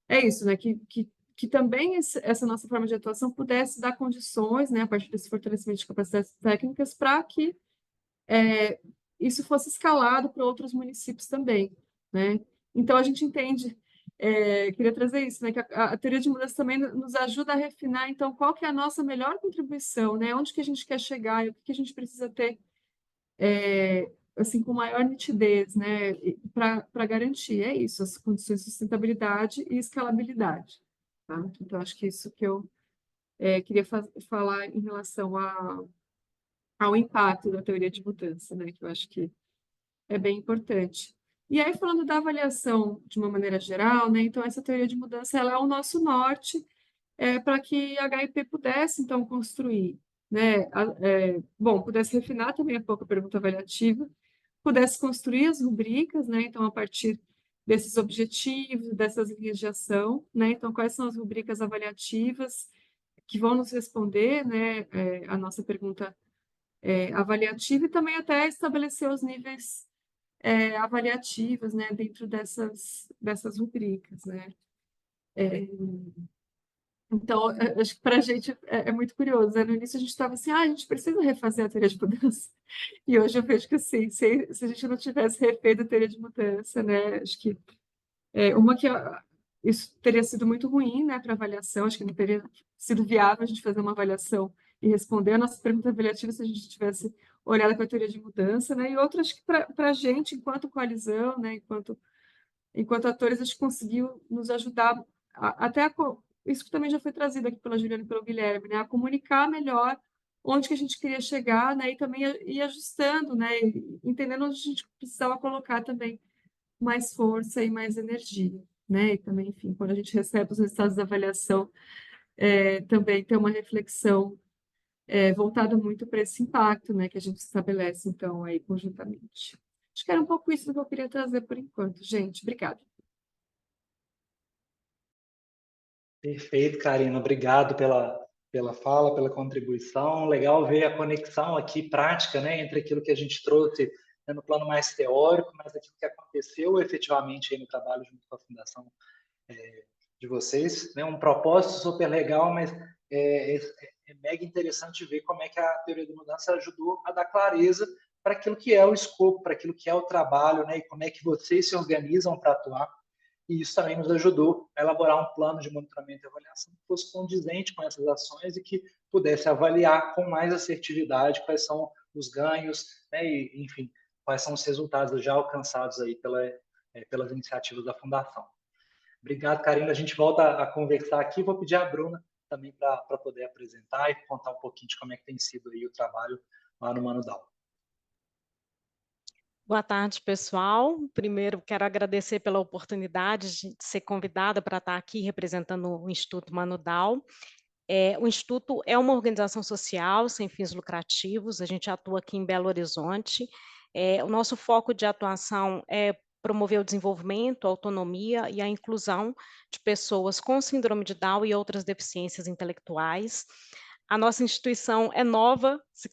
é isso, né? Que também essa nossa forma de atuação pudesse dar condições, né, a partir desse fortalecimento de capacidades técnicas, para que isso fosse escalado para outros municípios também, né? Então, a gente entende, queria trazer isso, né, que a teoria de mudança também nos ajuda a refinar, então, qual que é a nossa melhor contribuição, né? Onde que a gente quer chegar e o que a gente precisa ter, assim, com maior nitidez, né, para garantir, é isso, as condições de sustentabilidade e escalabilidade, tá? Então, acho que é isso que eu queria falar em relação ao impacto da teoria de mudança, né, que eu acho que é bem importante. E aí, falando da avaliação de uma maneira geral, né, então essa teoria de mudança ela é o nosso norte para que a HIP pudesse, então, construir, né, bom, pudesse refinar também um pouco a pergunta avaliativa, pudesse construir as rubricas, né, então, a partir desses objetivos, dessas linhas de ação, né, então, quais são as rubricas avaliativas que vão nos responder, né, a nossa pergunta avaliativa e também até estabelecer os níveis avaliativos, né, dentro dessas rubricas, né. Então, acho que para a gente é muito curioso, né? No início a gente estava assim, a gente precisa refazer a teoria de mudança. E hoje eu vejo que, assim, se a gente não tivesse refeito a teoria de mudança, né, acho que isso teria sido muito ruim, né, para avaliação, acho que não teria sido viável a gente fazer uma avaliação e responder a nossa pergunta avaliativa se a gente tivesse olhado para a teoria de mudança, né, e outra, acho que para a gente, enquanto coalizão, né, enquanto atores, acho que conseguiu nos ajudar isso que também já foi trazido aqui pela Juliana e pelo Guilherme, né, a comunicar melhor onde que a gente queria chegar, né, e também ir ajustando, né, e entendendo onde a gente precisava colocar também mais força e mais energia, né? E também, enfim, quando a gente recebe os resultados da avaliação, também tem uma reflexão voltada muito para esse impacto, né, que a gente estabelece, então, aí conjuntamente. Acho que era um pouco isso que eu queria trazer por enquanto, gente. Obrigada. Perfeito, Karina. Obrigado pela fala, pela contribuição. Legal ver a conexão aqui prática, né, entre aquilo que a gente trouxe, né, no plano mais teórico, mas aquilo que aconteceu efetivamente aí no trabalho junto com a Fundação de vocês. Né, um propósito super legal, mas é mega interessante ver como é que a teoria da mudança ajudou a dar clareza para aquilo que é o escopo, para aquilo que é o trabalho, né, e como é que vocês se organizam para atuar. E isso também nos ajudou a elaborar um plano de monitoramento e avaliação que fosse condizente com essas ações e que pudesse avaliar com mais assertividade quais são os ganhos, né, e, enfim, quais são os resultados já alcançados aí pelas iniciativas da Fundação. Obrigado, Karina. A gente volta a conversar aqui. Vou pedir a Bruna também para poder apresentar e contar um pouquinho de como é que tem sido aí o trabalho lá no Manudal. Boa tarde, pessoal. Primeiro, quero agradecer pela oportunidade de ser convidada para estar aqui representando o Instituto Manudal. O Instituto é uma organização social sem fins lucrativos, a gente atua aqui em Belo Horizonte. O nosso foco de atuação é promover o desenvolvimento, a autonomia e a inclusão de pessoas com síndrome de Down e outras deficiências intelectuais. A nossa instituição é nova, se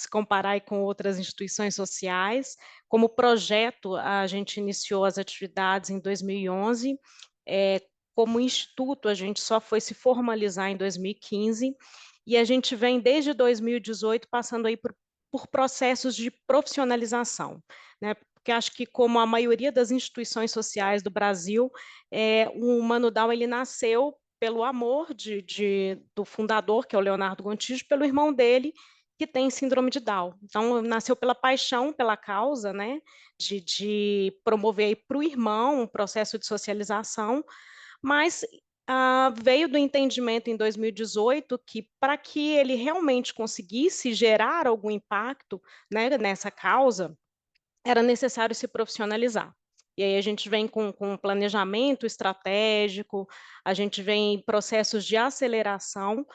comparar aí com outras instituições sociais. Como projeto, a gente iniciou as atividades em 2011. Como instituto, a gente só foi se formalizar em 2015, e a gente vem desde 2018 passando aí por processos de profissionalização, né? Porque acho que, como a maioria das instituições sociais do Brasil, o Manudal ele nasceu pelo amor do fundador, que é o Leonardo Gontijo, pelo irmão dele, que tem síndrome de Down. Então, nasceu pela paixão, pela causa, né, de promover para o irmão um processo de socialização, mas veio do entendimento em 2018 que, para que ele realmente conseguisse gerar algum impacto, né, nessa causa, era necessário se profissionalizar. E aí a gente vem com um planejamento estratégico, a gente vem em processos de aceleração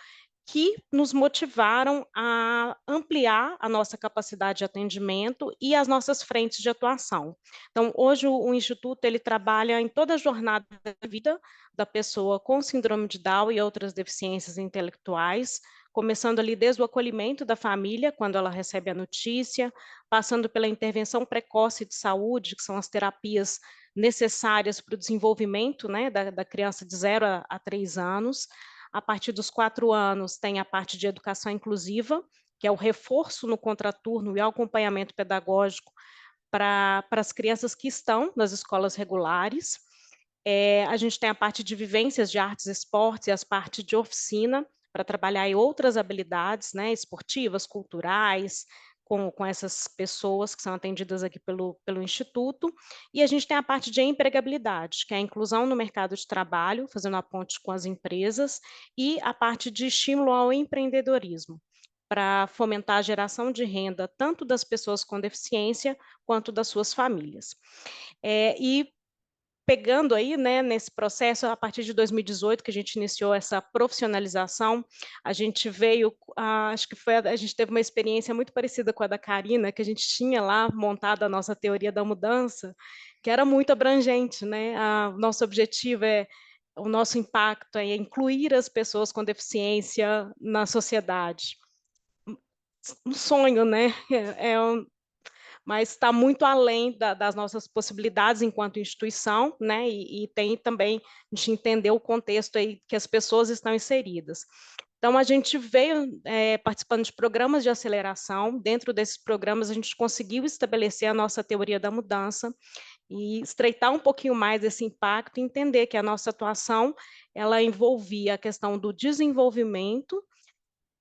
que nos motivaram a ampliar a nossa capacidade de atendimento e as nossas frentes de atuação. Então, hoje o Instituto ele trabalha em toda a jornada da vida da pessoa com síndrome de Down e outras deficiências intelectuais, começando ali desde o acolhimento da família, quando ela recebe a notícia, passando pela intervenção precoce de saúde, que são as terapias necessárias para o desenvolvimento, né, da criança de 0 a 3 anos. A partir dos 4 anos tem a parte de educação inclusiva, que é o reforço no contraturno e o acompanhamento pedagógico para as crianças que estão nas escolas regulares. A gente tem a parte de vivências de artes e esportes e as partes de oficina, para trabalhar aí outras habilidades, né, esportivas, culturais, com essas pessoas que são atendidas aqui pelo Instituto. E a gente tem a parte de empregabilidade, que é a inclusão no mercado de trabalho, fazendo a ponte com as empresas, e a parte de estímulo ao empreendedorismo, para fomentar a geração de renda tanto das pessoas com deficiência quanto das suas famílias. E pegando aí, né, nesse processo, a partir de 2018, que a gente iniciou essa profissionalização, a gente veio, acho que a gente teve uma experiência muito parecida com a da Karina, que a gente tinha lá montado a nossa teoria da mudança, que era muito abrangente, né? Nosso objetivo o nosso impacto é incluir as pessoas com deficiência na sociedade. Um sonho, né? Mas está muito além das nossas possibilidades enquanto instituição, né? E tem também a gente entender o contexto aí que as pessoas estão inseridas. Então, a gente veio participando de programas de aceleração. Dentro desses programas, a gente conseguiu estabelecer a nossa teoria da mudança e estreitar um pouquinho mais esse impacto e entender que a nossa atuação ela envolvia a questão do desenvolvimento,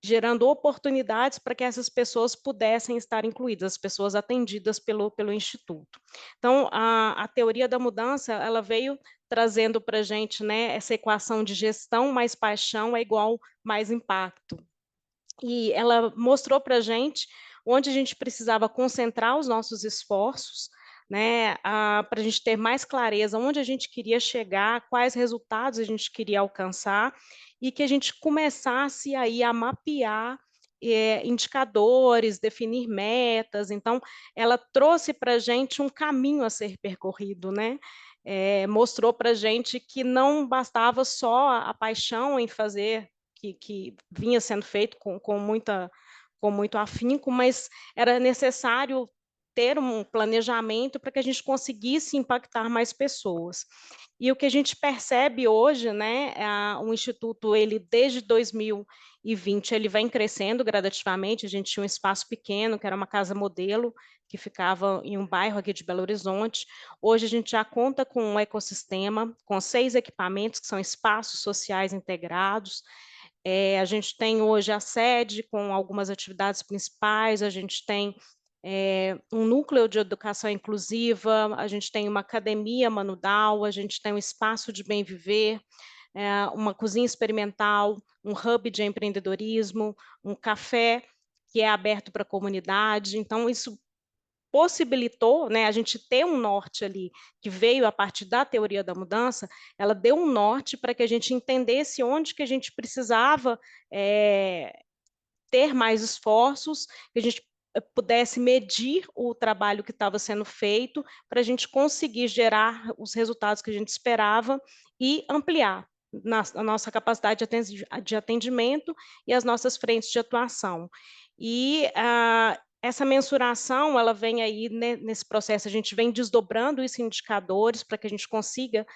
gerando oportunidades para que essas pessoas pudessem estar incluídas, as pessoas atendidas pelo Instituto. Então, a teoria da mudança, ela veio trazendo para a gente, né, essa equação de gestão mais paixão é igual mais impacto. E ela mostrou para a gente onde a gente precisava concentrar os nossos esforços, né, para a gente ter mais clareza onde a gente queria chegar, quais resultados a gente queria alcançar, e que a gente começasse aí a mapear indicadores, definir metas. Então, ela trouxe para a gente um caminho a ser percorrido, né? Mostrou para a gente que não bastava só a paixão em fazer, que vinha sendo feito com muito afinco, mas era necessário ter um planejamento para que a gente conseguisse impactar mais pessoas. E o que a gente percebe hoje, né, o Instituto, ele desde 2020, ele vem crescendo gradativamente. A gente tinha um espaço pequeno, que era uma casa modelo, que ficava em um bairro aqui de Belo Horizonte. Hoje a gente já conta com um ecossistema, com 6 equipamentos, que são espaços sociais integrados. A gente tem hoje a sede com algumas atividades principais, a gente tem um núcleo de educação inclusiva, a gente tem uma academia Manudal, a gente tem um espaço de bem viver, uma cozinha experimental, um hub de empreendedorismo, um café que é aberto para a comunidade. Então, isso possibilitou, né, a gente ter um norte ali, que veio a partir da teoria da mudança. Ela deu um norte para que a gente entendesse onde que a gente precisava ter mais esforços, que a gente pudesse medir o trabalho que estava sendo feito, para a gente conseguir gerar os resultados que a gente esperava e ampliar a nossa capacidade de atendimento e as nossas frentes de atuação. E essa mensuração, ela vem aí, né, nesse processo, a gente vem desdobrando isso em indicadores para que a gente consiga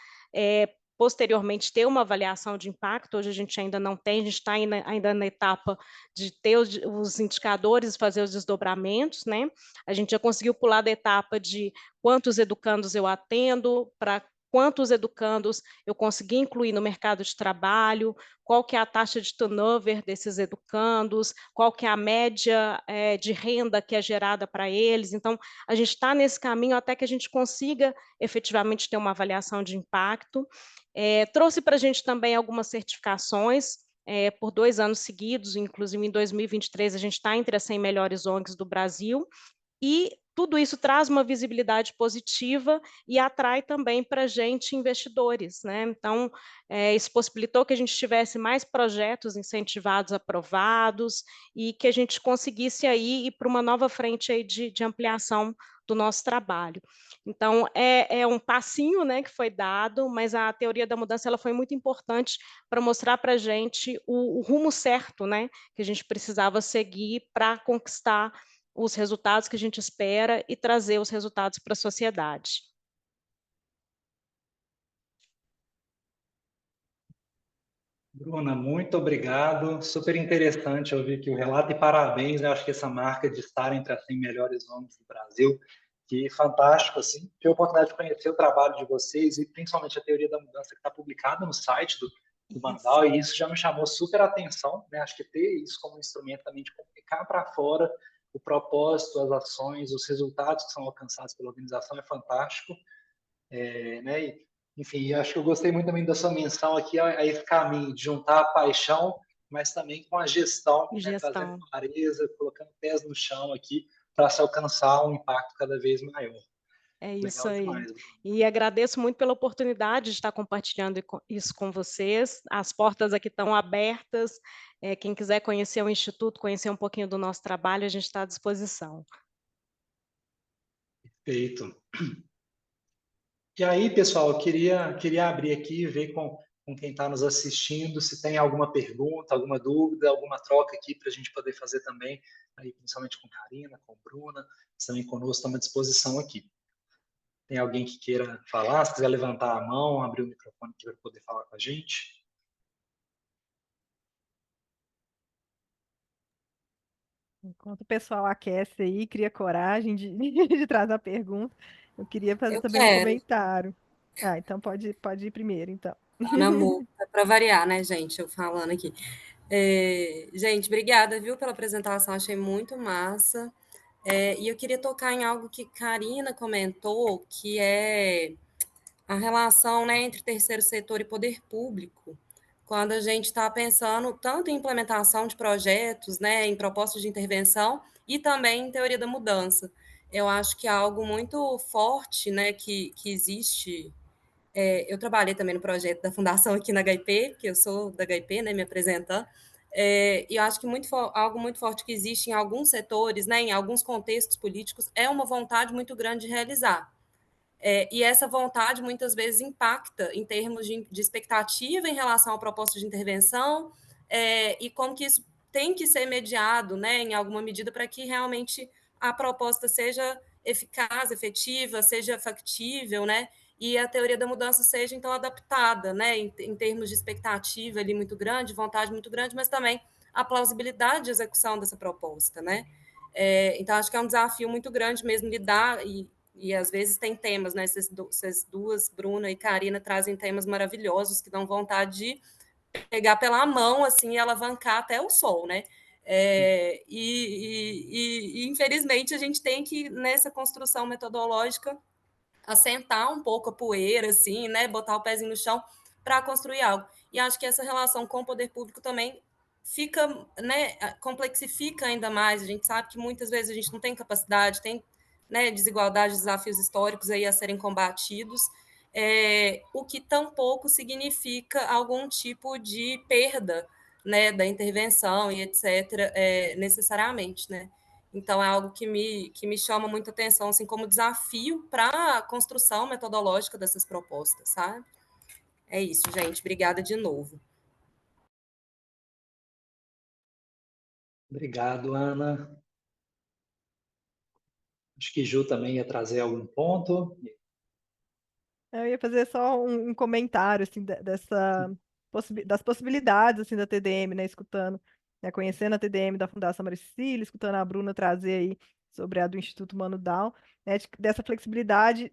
posteriormente ter uma avaliação de impacto. Hoje a gente ainda não tem, a gente está ainda na etapa de ter os indicadores, fazer os desdobramentos, né? A gente já conseguiu pular da etapa de quantos educandos eu atendo, para quantos educandos eu consegui incluir no mercado de trabalho, qual que é a taxa de turnover desses educandos, qual que é a média de renda que é gerada para eles. Então, a gente está nesse caminho até que a gente consiga efetivamente ter uma avaliação de impacto. Trouxe para a gente também algumas certificações por 2 anos seguidos, inclusive em 2023 a gente está entre as 100 melhores ONGs do Brasil, e tudo isso traz uma visibilidade positiva e atrai também para a gente investidores, né? Então, isso possibilitou que a gente tivesse mais projetos incentivados, aprovados, e que a gente conseguisse aí ir para uma nova frente aí de ampliação do nosso trabalho. Então, é um passinho, né, que foi dado, mas a teoria da mudança ela foi muito importante para mostrar para a gente o rumo certo, né, que a gente precisava seguir para conquistar os resultados que a gente espera e trazer os resultados para a sociedade. Bruna, muito obrigado. Super interessante ouvir aqui o relato e parabéns, né? Acho que essa marca de estar entre as 100 melhores ONGs do Brasil, que fantástico, assim. Tive a oportunidade de conhecer o trabalho de vocês e principalmente a teoria da mudança que está publicada no site do Mandal, e isso já me chamou super atenção, né? Acho que ter isso como instrumento também de comunicar para fora o propósito, as ações, os resultados que são alcançados pela organização é fantástico, né? Enfim, acho que eu gostei muito também da sua menção aqui a esse caminho de juntar a paixão, mas também com a gestão, né? Trazendo Gestão. clareza, colocando pés no chão aqui para se alcançar um impacto cada vez maior. É isso Legal aí. demais. E agradeço muito pela oportunidade de estar compartilhando isso com vocês. As portas aqui estão abertas. Quem quiser conhecer o Instituto, conhecer um pouquinho do nosso trabalho, a gente está à disposição. Perfeito. E aí, pessoal, eu queria abrir aqui e ver com quem está nos assistindo se tem alguma pergunta, alguma dúvida, alguma troca aqui para a gente poder fazer também, aí, principalmente com Karina, com Bruna, também conosco, estamos à disposição aqui. Tem alguém que queira falar? Se quiser levantar a mão, abrir o microfone aqui para poder falar com a gente. Enquanto o pessoal aquece aí, cria coragem de, de trazer a pergunta, eu queria fazer Eu também um quero. comentário. Então pode ir primeiro, então. Ana Moura, para variar, né, gente? Eu falando aqui. Gente, obrigada, viu, pela apresentação, achei muito massa. E eu queria tocar em algo que Karina comentou, que é a relação, né, entre terceiro setor e poder público. Quando a gente está pensando tanto em implementação de projetos, né, em propostas de intervenção e também em teoria da mudança. Eu acho que é algo muito forte, né, que existe. Eu trabalhei também no projeto da Fundação aqui na HP, porque eu sou da HP, né, me apresentando, e eu acho que algo muito forte que existe em alguns setores, né, em alguns contextos políticos, é uma vontade muito grande de realizar. E essa vontade muitas vezes impacta em termos de expectativa em relação à proposta de intervenção, e como que isso tem que ser mediado, né, em alguma medida, para que realmente a proposta seja eficaz, efetiva, seja factível, né, e a teoria da mudança seja, então, adaptada, né, em termos de expectativa ali muito grande, vontade muito grande, mas também a plausibilidade de execução dessa proposta, né. Então, acho que é um desafio muito grande mesmo lidar, e às vezes tem temas, né? Essas duas, Bruna e Karina, trazem temas maravilhosos que dão vontade de pegar pela mão assim e alavancar até o sol, né? Infelizmente a gente tem que, nessa construção metodológica, assentar um pouco a poeira, assim, né? Botar o pezinho no chão para construir algo. E acho que essa relação com o poder público também fica, né, complexifica ainda mais. A gente sabe que muitas vezes a gente não tem capacidade, tem, né, desigualdade, desafios históricos aí a serem combatidos, o que tampouco significa algum tipo de perda, né, da intervenção e etc., necessariamente, né? Então, é algo que me chama muita atenção, assim, como desafio para a construção metodológica dessas propostas, sabe? É isso, gente. Obrigada de novo. Obrigado, Ana. Acho que Ju também ia trazer algum ponto. Eu ia fazer só um comentário assim das possibilidades assim da TDM, né, escutando, né, conhecendo a TDM da Fundação Maria Cecília, escutando a Bruna trazer aí sobre a do Instituto Mano Dal, né, dessa flexibilidade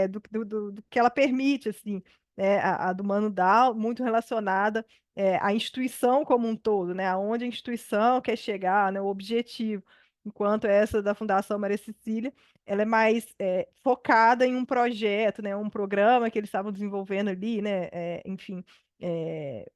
do que ela permite assim, né, a do Mano Dal muito relacionada à instituição como um todo, né, aonde a instituição quer chegar, né, o objetivo, enquanto essa da Fundação Maria Cecília ela é mais focada em um projeto, né, um programa que eles estavam desenvolvendo ali, né, enfim, é,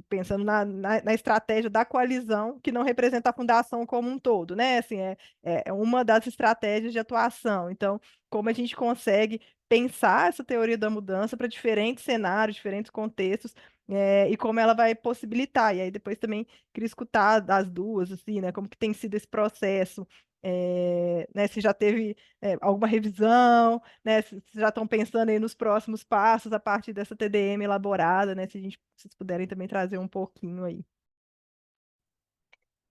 pensando na estratégia da coalizão, que não representa a fundação como um todo, né, assim, é uma das estratégias de atuação. Então, como a gente consegue pensar essa teoria da mudança para diferentes cenários, diferentes contextos, e como ela vai possibilitar. E aí depois também queria escutar das duas, assim, né, como que tem sido esse processo né, se já teve alguma revisão, né, se já estão pensando aí nos próximos passos a partir dessa TDM elaborada, né, se vocês puderem também trazer um pouquinho aí.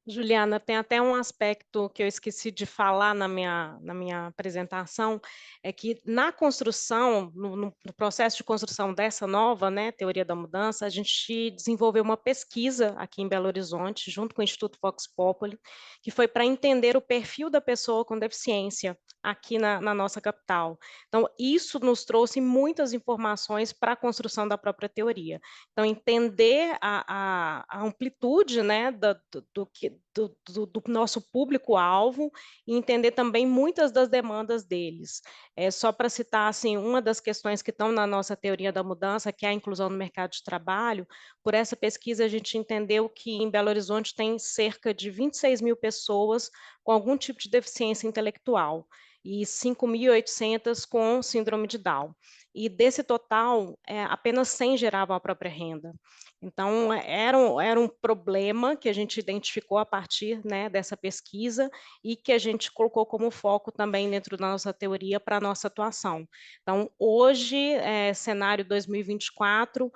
Juliana, tem até um aspecto que eu esqueci de falar na minha apresentação, é que na construção, no processo de construção dessa nova, né, teoria da mudança, a gente desenvolveu uma pesquisa aqui em Belo Horizonte, junto com o Instituto Vox Populi, que foi para entender o perfil da pessoa com deficiência aqui na nossa capital. Então, isso nos trouxe muitas informações para a construção da própria teoria. Então, entender a amplitude, né, do nosso público-alvo e entender também muitas das demandas deles. Só para citar, assim, uma das questões que estão na nossa teoria da mudança, que é a inclusão no mercado de trabalho, por essa pesquisa a gente entendeu que em Belo Horizonte tem cerca de 26 mil pessoas com algum tipo de deficiência intelectual e 5.800 com síndrome de Down. E desse total, apenas 100 geravam a própria renda. Então, era um problema que a gente identificou a partir, né, dessa pesquisa e que a gente colocou como foco também dentro da nossa teoria para a nossa atuação. Então, hoje, cenário 2024,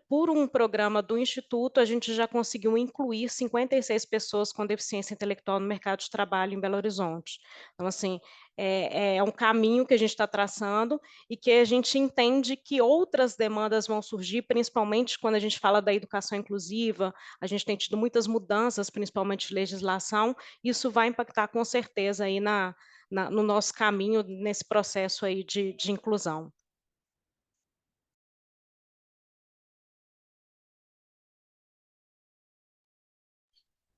por um programa do Instituto, a gente já conseguiu incluir 56 pessoas com deficiência intelectual no mercado de trabalho em Belo Horizonte. Então, assim, é um caminho que a gente está traçando e que a gente entende que outras demandas vão surgir, principalmente quando a gente fala da educação inclusiva, a gente tem tido muitas mudanças, principalmente de legislação, isso vai impactar com certeza aí no nosso caminho, nesse processo aí de inclusão.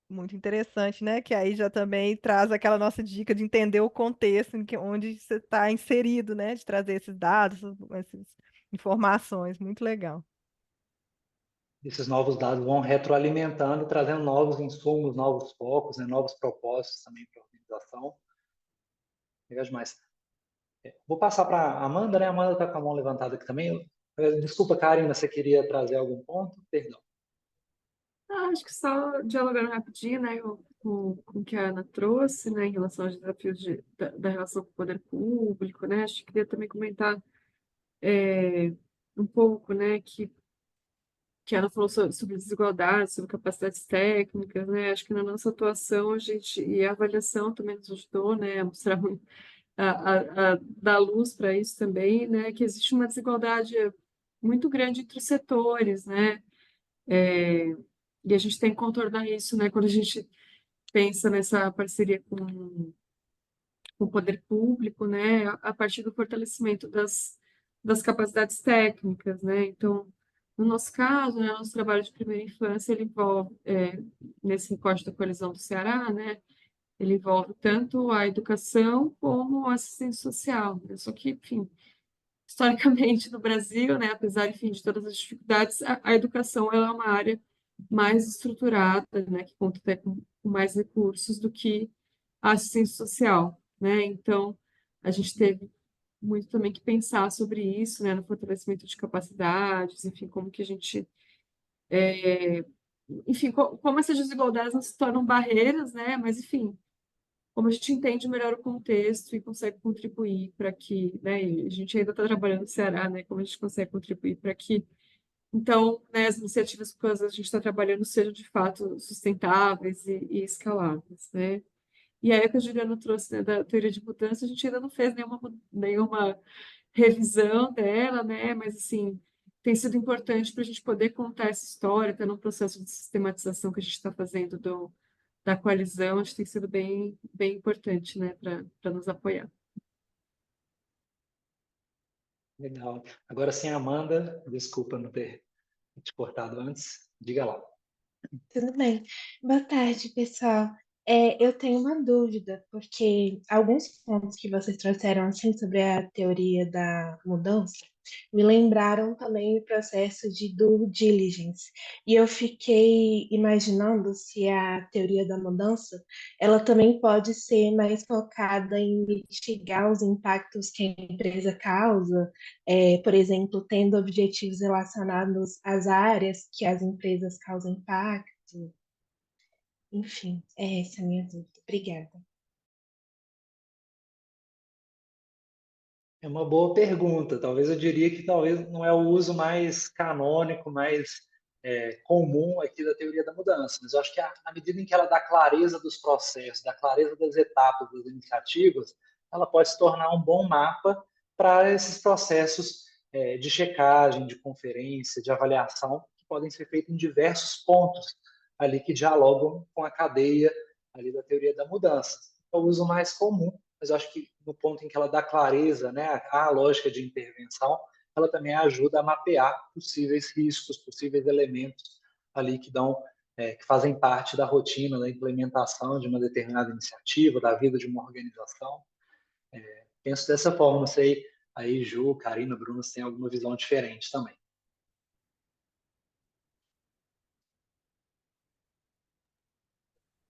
Muito interessante, né? Que aí já também traz aquela nossa dica de entender o contexto onde você está inserido, né? De trazer esses dados, essas informações. Muito legal. Esses novos dados vão retroalimentando, trazendo novos insumos, novos focos, né, novos propósitos também para a organização. Legal demais. Vou passar para a Amanda, né? A Amanda está com a mão levantada aqui também. Desculpa, Karina, você queria trazer algum ponto? Perdão. Acho que só dialogando rapidinho, né, com o que a Ana trouxe, né, em relação aos desafios da relação com o poder público, né, acho que queria também comentar um pouco, né, que a Ana falou sobre desigualdade, sobre capacidades técnicas, né, acho que na nossa atuação e a avaliação também nos ajudou, né, a mostrar, a dar luz para isso também, né, que existe uma desigualdade muito grande entre os setores, né, e a gente tem que contornar isso, né, quando a gente pensa nessa parceria com o poder público, né, a partir do fortalecimento das capacidades técnicas, né, então, no nosso caso, né, nosso trabalho de primeira infância, ele envolve, nesse recorte da coalizão do Ceará, né, ele envolve tanto a educação como a assistência social, né, só que, enfim, historicamente no Brasil, né, apesar, enfim, de todas as dificuldades, a educação ela é uma área mais estruturada, né, que conta até com mais recursos do que a assistência social, né? Então, a gente teve muito também que pensar sobre isso, né, no fortalecimento de capacidades, enfim, como que a gente, enfim, como essas desigualdades não se tornam barreiras, né? Mas, enfim, como a gente entende melhor o contexto e consegue contribuir para que, né, e a gente ainda está trabalhando no Ceará, né, como a gente consegue contribuir para que, então, né, as iniciativas com as a gente está trabalhando sejam de fato sustentáveis e escaláveis, né? E aí, o que a Juliana trouxe, né, da teoria de mudança, a gente ainda não fez nenhuma revisão dela, né? Mas, assim, tem sido importante para a gente poder contar essa história, está no processo de sistematização que a gente está fazendo da coalizão, acho que tem sido bem, bem importante, né, para nos apoiar. Legal. Agora sim, Amanda, desculpa não ter te cortado antes. Diga lá. Tudo bem. Boa tarde, pessoal. Eu tenho uma dúvida, porque alguns pontos que vocês trouxeram assim sobre a teoria da mudança me lembraram também o processo de due diligence. E eu fiquei imaginando se a teoria da mudança, ela também pode ser mais focada em mitigar os impactos que a empresa causa, por exemplo, tendo objetivos relacionados às áreas que as empresas causam impacto. Enfim, essa é a minha dúvida. Obrigada. É uma boa pergunta. Talvez eu diria que talvez não é o uso mais canônico, mais comum aqui da teoria da mudança, mas eu acho que à medida em que ela dá clareza dos processos, dá clareza das etapas, das iniciativas, ela pode se tornar um bom mapa para esses processos de checagem, de conferência, de avaliação, que podem ser feitos em diversos pontos ali que dialogam com a cadeia ali da teoria da mudança. É o uso mais comum, mas eu acho que no ponto em que ela dá clareza, né, à lógica de intervenção, ela também ajuda a mapear possíveis riscos, possíveis elementos ali que dão, que fazem parte da rotina, da implementação de uma determinada iniciativa, da vida de uma organização. Penso dessa forma, não sei, aí Ju, Karina, Bruno, se tem alguma visão diferente também.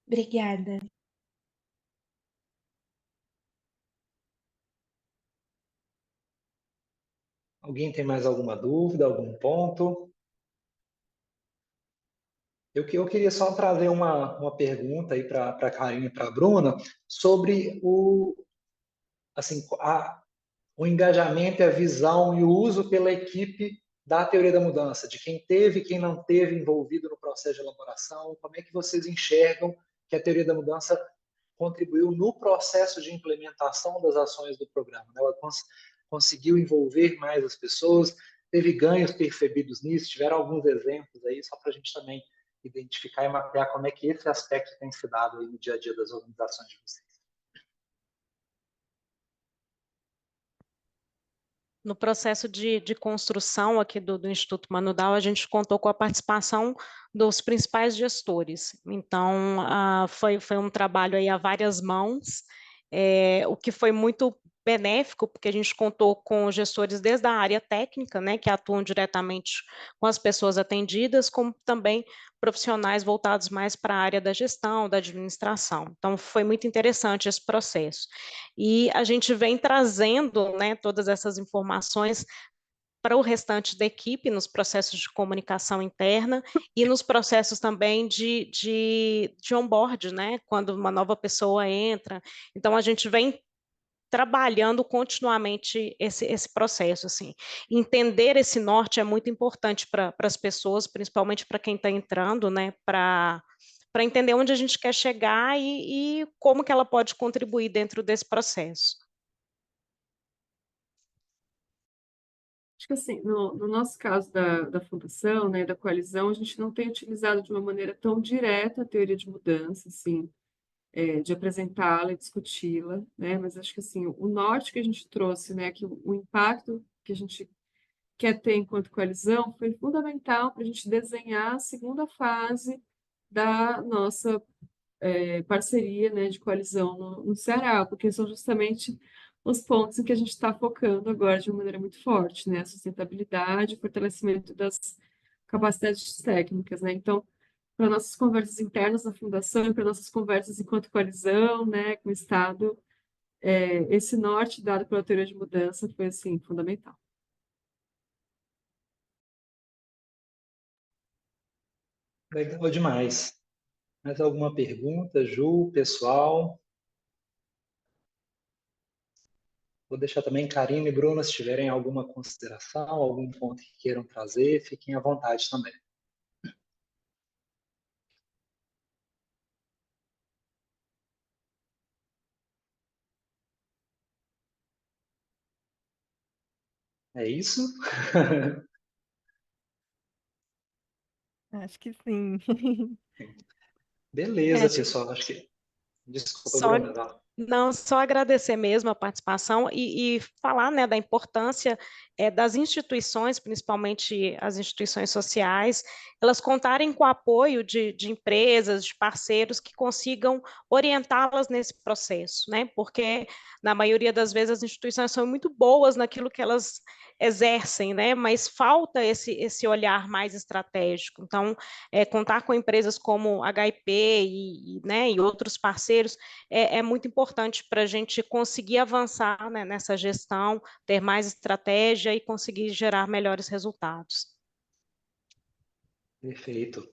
Obrigada. Alguém tem mais alguma dúvida, algum ponto? Eu queria só trazer uma pergunta aí para a Karine e para a Bruna sobre assim, o engajamento, a visão e o uso pela equipe da teoria da mudança, de quem teve e quem não teve envolvido no processo de elaboração. Como é que vocês enxergam que a teoria da mudança contribuiu no processo de implementação das ações do programa? Ela conseguiu envolver mais as pessoas, teve ganhos percebidos nisso, tiveram alguns exemplos aí, só para a gente também identificar e mapear como é que esse aspecto tem se dado aí no dia a dia das organizações de vocês. No processo de construção aqui do Instituto Manudal, a gente contou com a participação dos principais gestores. Então, foi um trabalho aí a várias mãos, o que foi muito benéfico, porque a gente contou com gestores desde a área técnica, né, que atuam diretamente com as pessoas atendidas, como também profissionais voltados mais para a área da gestão, da administração. Então, foi muito interessante esse processo. E a gente vem trazendo, né, todas essas informações para o restante da equipe, nos processos de comunicação interna e nos processos também de onboard, né, quando uma nova pessoa entra. Então, a gente vem trabalhando continuamente esse processo, assim. Entender esse norte é muito importante para as pessoas, principalmente para quem está entrando, né, para entender onde a gente quer chegar e como que ela pode contribuir dentro desse processo. Acho que assim, no nosso caso da fundação, né, da coalizão, a gente não tem utilizado de uma maneira tão direta a teoria de mudança, assim, de apresentá-la e discuti-la, né, mas acho que assim, o norte que a gente trouxe, né, que o impacto que a gente quer ter enquanto coalizão foi fundamental para a gente desenhar a segunda fase da nossa parceria, né, de coalizão no Ceará, porque são justamente os pontos em que a gente está focando agora de uma maneira muito forte, né, a sustentabilidade, o fortalecimento das capacidades técnicas, né, então, para nossas conversas internas na fundação e para nossas conversas enquanto coalizão, né, com o Estado, esse norte dado pela teoria de mudança foi, assim, fundamental. Legal demais. Mais alguma pergunta, Ju, pessoal? Vou deixar também Karine e Bruna, se tiverem alguma consideração, algum ponto que queiram trazer, fiquem à vontade também. É isso? Acho que sim. Beleza, Acho que pessoal. Acho que. Desculpa, só Bruna. Não. Não, só agradecer mesmo a participação e falar, né, da importância das instituições, principalmente as instituições sociais, elas contarem com o apoio de empresas, de parceiros que consigam orientá-las nesse processo, né? Porque, na maioria das vezes, as instituições são muito boas naquilo que elas exercem, né? Mas falta esse olhar mais estratégico. Então, contar com empresas como HP né, e outros parceiros é muito importante para a gente conseguir avançar, né, nessa gestão, ter mais estratégia e conseguir gerar melhores resultados. Perfeito.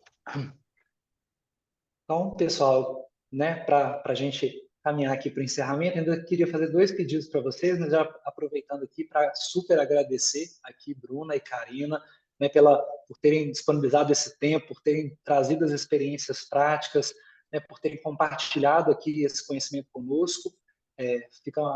Então, pessoal, né, para a gente caminhar aqui para o encerramento. Ainda queria fazer 2 pedidos para vocês, mas já aproveitando aqui para super agradecer aqui Bruna e Karina, né, por terem disponibilizado esse tempo, por terem trazido as experiências práticas, né, por terem compartilhado aqui esse conhecimento conosco.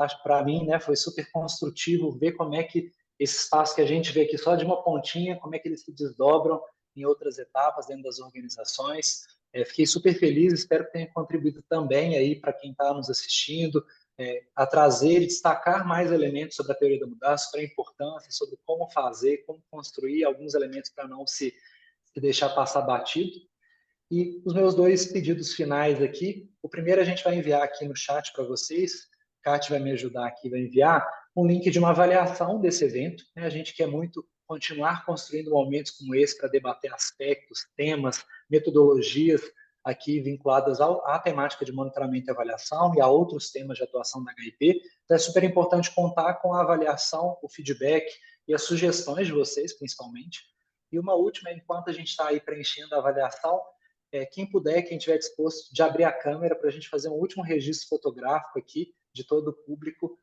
Acho para mim, né, foi super construtivo ver como é que esse espaço que a gente vê aqui só de uma pontinha, como é que eles se desdobram em outras etapas dentro das organizações. Fiquei super feliz, espero que tenha contribuído também aí para quem está nos assistindo, a trazer e destacar mais elementos sobre a teoria da mudança, sobre a importância, sobre como fazer, como construir alguns elementos para não se deixar passar batido. E os meus 2 pedidos finais aqui, o primeiro a gente vai enviar aqui no chat para vocês, Kátia vai me ajudar aqui, vai enviar um link de uma avaliação desse evento, né? A gente quer muito continuar construindo momentos como esse para debater aspectos, temas, metodologias aqui vinculadas à temática de monitoramento e avaliação e a outros temas de atuação da HIP. Então é super importante contar com a avaliação, o feedback e as sugestões de vocês, principalmente. E uma última, enquanto a gente está aí preenchendo a avaliação, quem puder, quem estiver disposto de abrir a câmera para a gente fazer um último registro fotográfico aqui de todo o público,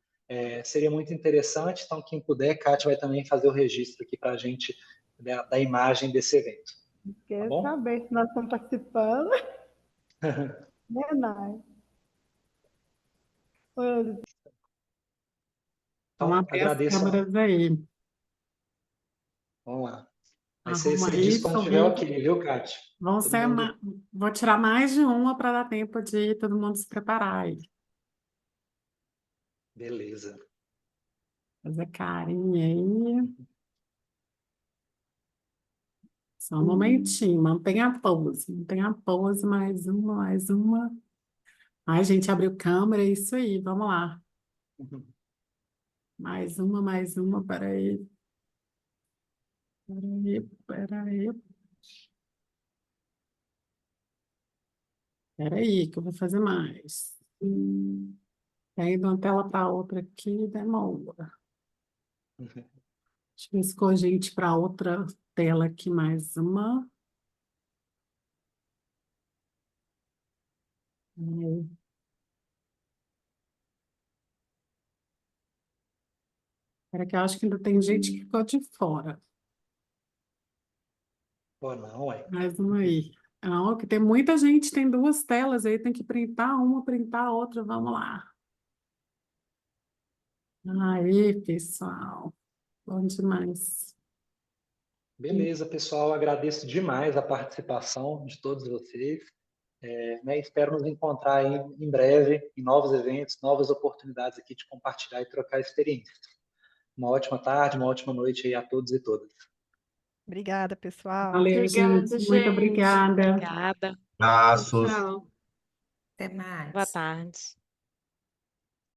seria muito interessante. Então, quem puder, Kátia vai também fazer o registro aqui para a gente da imagem desse evento. Quer bom? saber se nós estamos participando? Né, Nai? Então, Vamos abrir as agradeço. câmeras aí. Vamos lá. Mas Arruma você diz isso, quando tiver viu? ok, viu, Kátia? Vão Todo ser mundo- Vou tirar mais de uma para dar tempo de todo mundo se preparar aí. Beleza. Fazer carinha aí. Só um momentinho, mantenha a pose, mais uma, mais uma. Ai, gente, abriu câmera, é isso aí, vamos lá. Mais uma, peraí. Peraí, que eu vou fazer mais. Aí, de uma tela para outra aqui, demora. Deixa eu escolher, gente, para outra tela aqui, mais uma. Aí. Espera que eu acho que ainda tem gente que ficou de fora. Pô, não, Mais uma aí. Não, que tem muita gente, tem 2 telas aí, tem que printar uma, printar a outra, vamos lá. Aí, pessoal. Bom demais. Beleza, pessoal. Agradeço demais a participação de todos vocês. Né, espero nos encontrar aí em breve em novos eventos, novas oportunidades aqui de compartilhar e trocar experiências. Uma ótima tarde, uma ótima noite aí a todos e todas. Obrigada, pessoal. Valeu, Obrigada, gente. Muito obrigada. Obrigada. Abraços. Tchau. Até mais. Boa tarde.